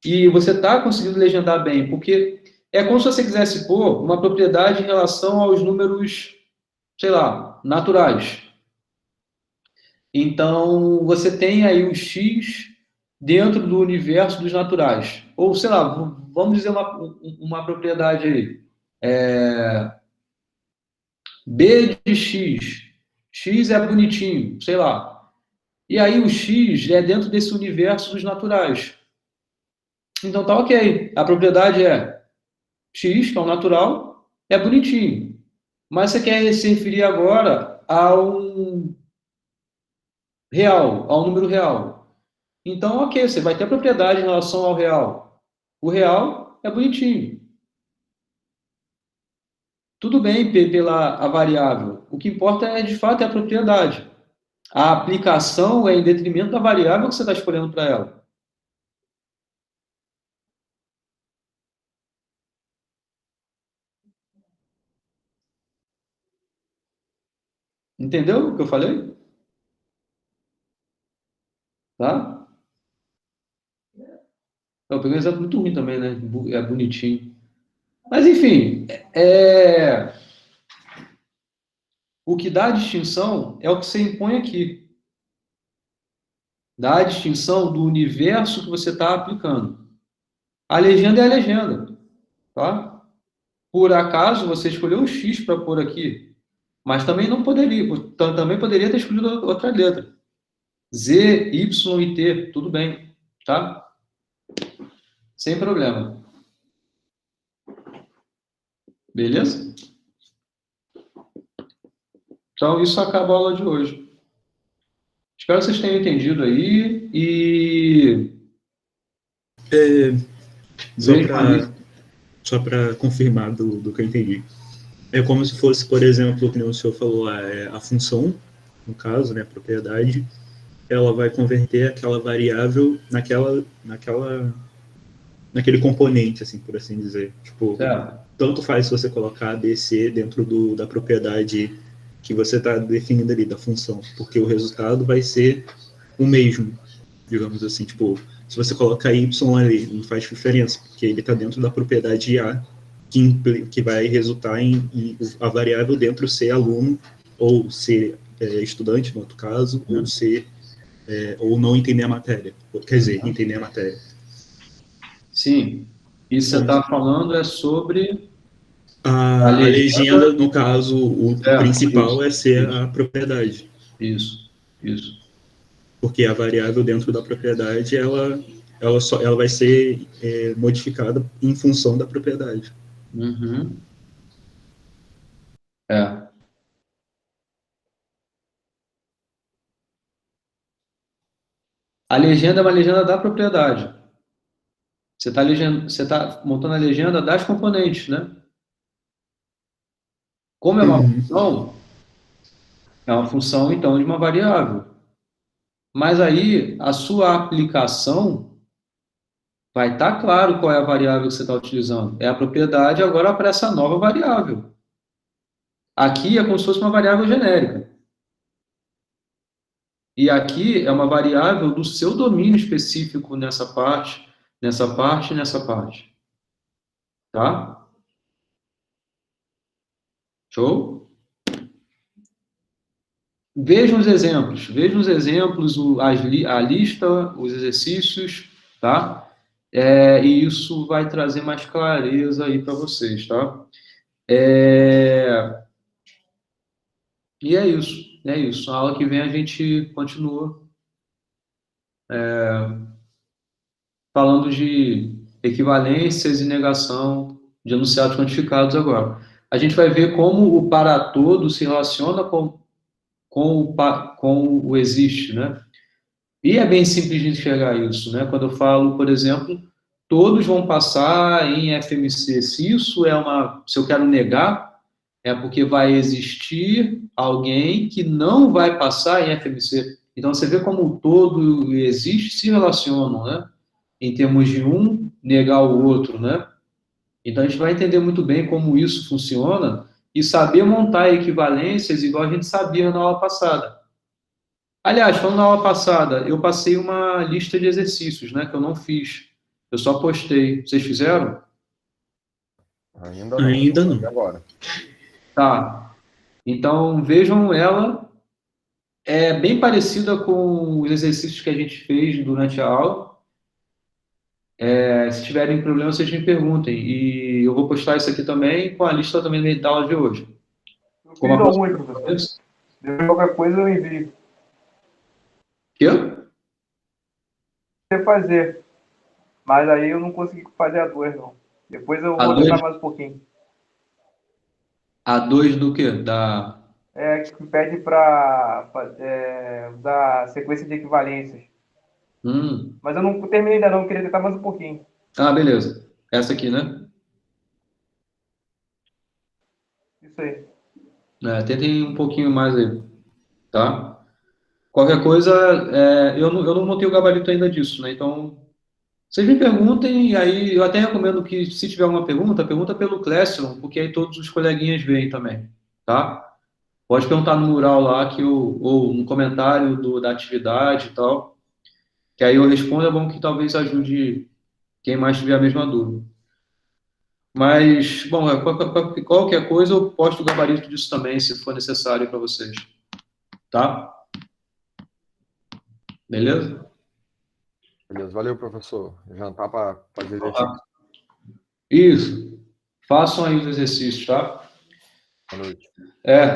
E você está conseguindo legendar bem, porque é como se você quisesse pôr uma propriedade em relação aos números, sei lá, naturais. Então, você tem aí o x dentro do universo dos naturais. Ou, sei lá, vamos dizer uma propriedade aí. B de x. X é bonitinho, sei lá. E aí o x é dentro desse universo dos naturais. Então tá ok. A propriedade é x, que é o natural, é bonitinho. Mas você quer se referir agora ao real, ao número real. Então, ok, você vai ter a propriedade em relação ao real. O real é bonitinho. Tudo bem pela a variável. O que importa é, de fato, é a propriedade. A aplicação é em detrimento da variável que você está escolhendo para ela. Entendeu o que eu falei? Tá? Eu peguei um exemplo muito ruim também, né? É bonitinho. Mas, enfim, o que dá a distinção é o que você impõe aqui. Dá a distinção do universo que você está aplicando. A legenda é a legenda, tá? Por acaso, você escolheu um X para pôr aqui, mas também não poderia, também poderia ter escolhido outra letra. Z, Y e T, tudo bem, tá? Sem problema. Beleza? Então, isso acaba a aula de hoje. Espero que vocês tenham entendido aí e... Só para confirmar do que eu entendi. É como se fosse, por exemplo, como o senhor falou, a função, no caso, né, a propriedade, ela vai converter aquela variável naquele componente, assim, por assim dizer. Tipo, tanto faz se você colocar A, B, C dentro da propriedade que você está definindo ali, da função, porque o resultado vai ser o mesmo, digamos assim, tipo, se você colocar Y ali, não faz diferença, porque ele está dentro da propriedade A, que vai resultar em a variável dentro ser aluno, ou ser estudante, no outro caso, ou ser ou não entender a matéria, quer dizer, entender a matéria. Sim. Isso que você está falando é sobre... A legenda, no caso, o principal isso, é ser a propriedade. Isso. Porque a variável dentro da propriedade, ela vai ser modificada em função da propriedade. Uhum. A legenda é uma legenda da propriedade. Você está montando a legenda das componentes, né? Como é uma função, então, de uma variável. Mas aí, a sua aplicação vai estar claro qual é a variável que você está utilizando. É a propriedade agora para essa nova variável. Aqui é como se fosse uma variável genérica. E aqui é uma variável do seu domínio específico nessa parte, nessa parte e nessa parte. Tá? Show? Vejam os exemplos, a lista, os exercícios, tá? E isso vai trazer mais clareza aí para vocês, tá? E é isso. Na aula que vem a gente continua falando de equivalências e negação de enunciados quantificados agora. A gente vai ver como o para todo se relaciona com o existe, né? E é bem simples de enxergar isso, né? Quando eu falo, por exemplo, todos vão passar em FMC. Se eu quero negar, é porque vai existir alguém que não vai passar em FMC. Então, você vê como o todo e existe se relacionam, né? Em termos de um negar o outro, né? Então, a gente vai entender muito bem como isso funciona e saber montar equivalências igual a gente sabia na aula passada. Aliás, falando na aula passada, eu passei uma lista de exercícios, né, que eu não fiz. Eu só postei. Vocês fizeram? Ainda não. Ainda não. E agora? Tá. Então, vejam ela. É bem parecida com os exercícios que a gente fez durante a aula. Se tiverem problema, vocês me perguntem. E eu vou postar isso aqui também com a lista também da aula de hoje. Eu Como fiz a alguns, professor. Depois qualquer coisa eu envio. Quê? Você fazer. Mas aí eu não consegui fazer a 2, não. Depois eu A vou dois? tentar mais um pouquinho. A 2 do quê? Que pede para dar sequência de equivalências. Mas eu não terminei ainda não, eu queria tentar mais um pouquinho. Ah, beleza. Essa aqui, né? Isso aí. Tentem um pouquinho mais aí, tá? Qualquer coisa, eu não montei o gabarito ainda disso, né? Então, vocês me perguntem, e aí eu até recomendo que, se tiver alguma pergunta pelo Classroom, porque aí todos os coleguinhas veem também, tá? Pode perguntar no mural lá, ou no comentário da atividade e tal, que aí eu respondo, é bom que talvez ajude quem mais tiver a mesma dúvida. Mas, bom, qualquer coisa eu posto o gabarito disso também, se for necessário para vocês, tá? Beleza? Beleza, valeu, professor. Jantar para fazer exercício. Isso. Façam aí os exercícios, tá? Boa noite.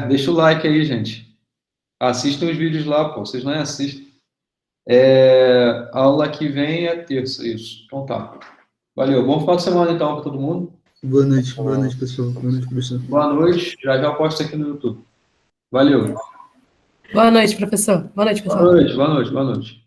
Deixa o like aí, gente. Assistam os vídeos lá, pô. Vocês não assistem. A aula que vem é terça, isso. Então tá. Valeu. Bom final de semana, então, para todo mundo. Boa noite, pessoal. Boa noite, professor. Boa noite. Já já posto aqui no YouTube. Valeu. Boa noite, professor. Boa noite, pessoal. Boa noite, boa noite, boa noite.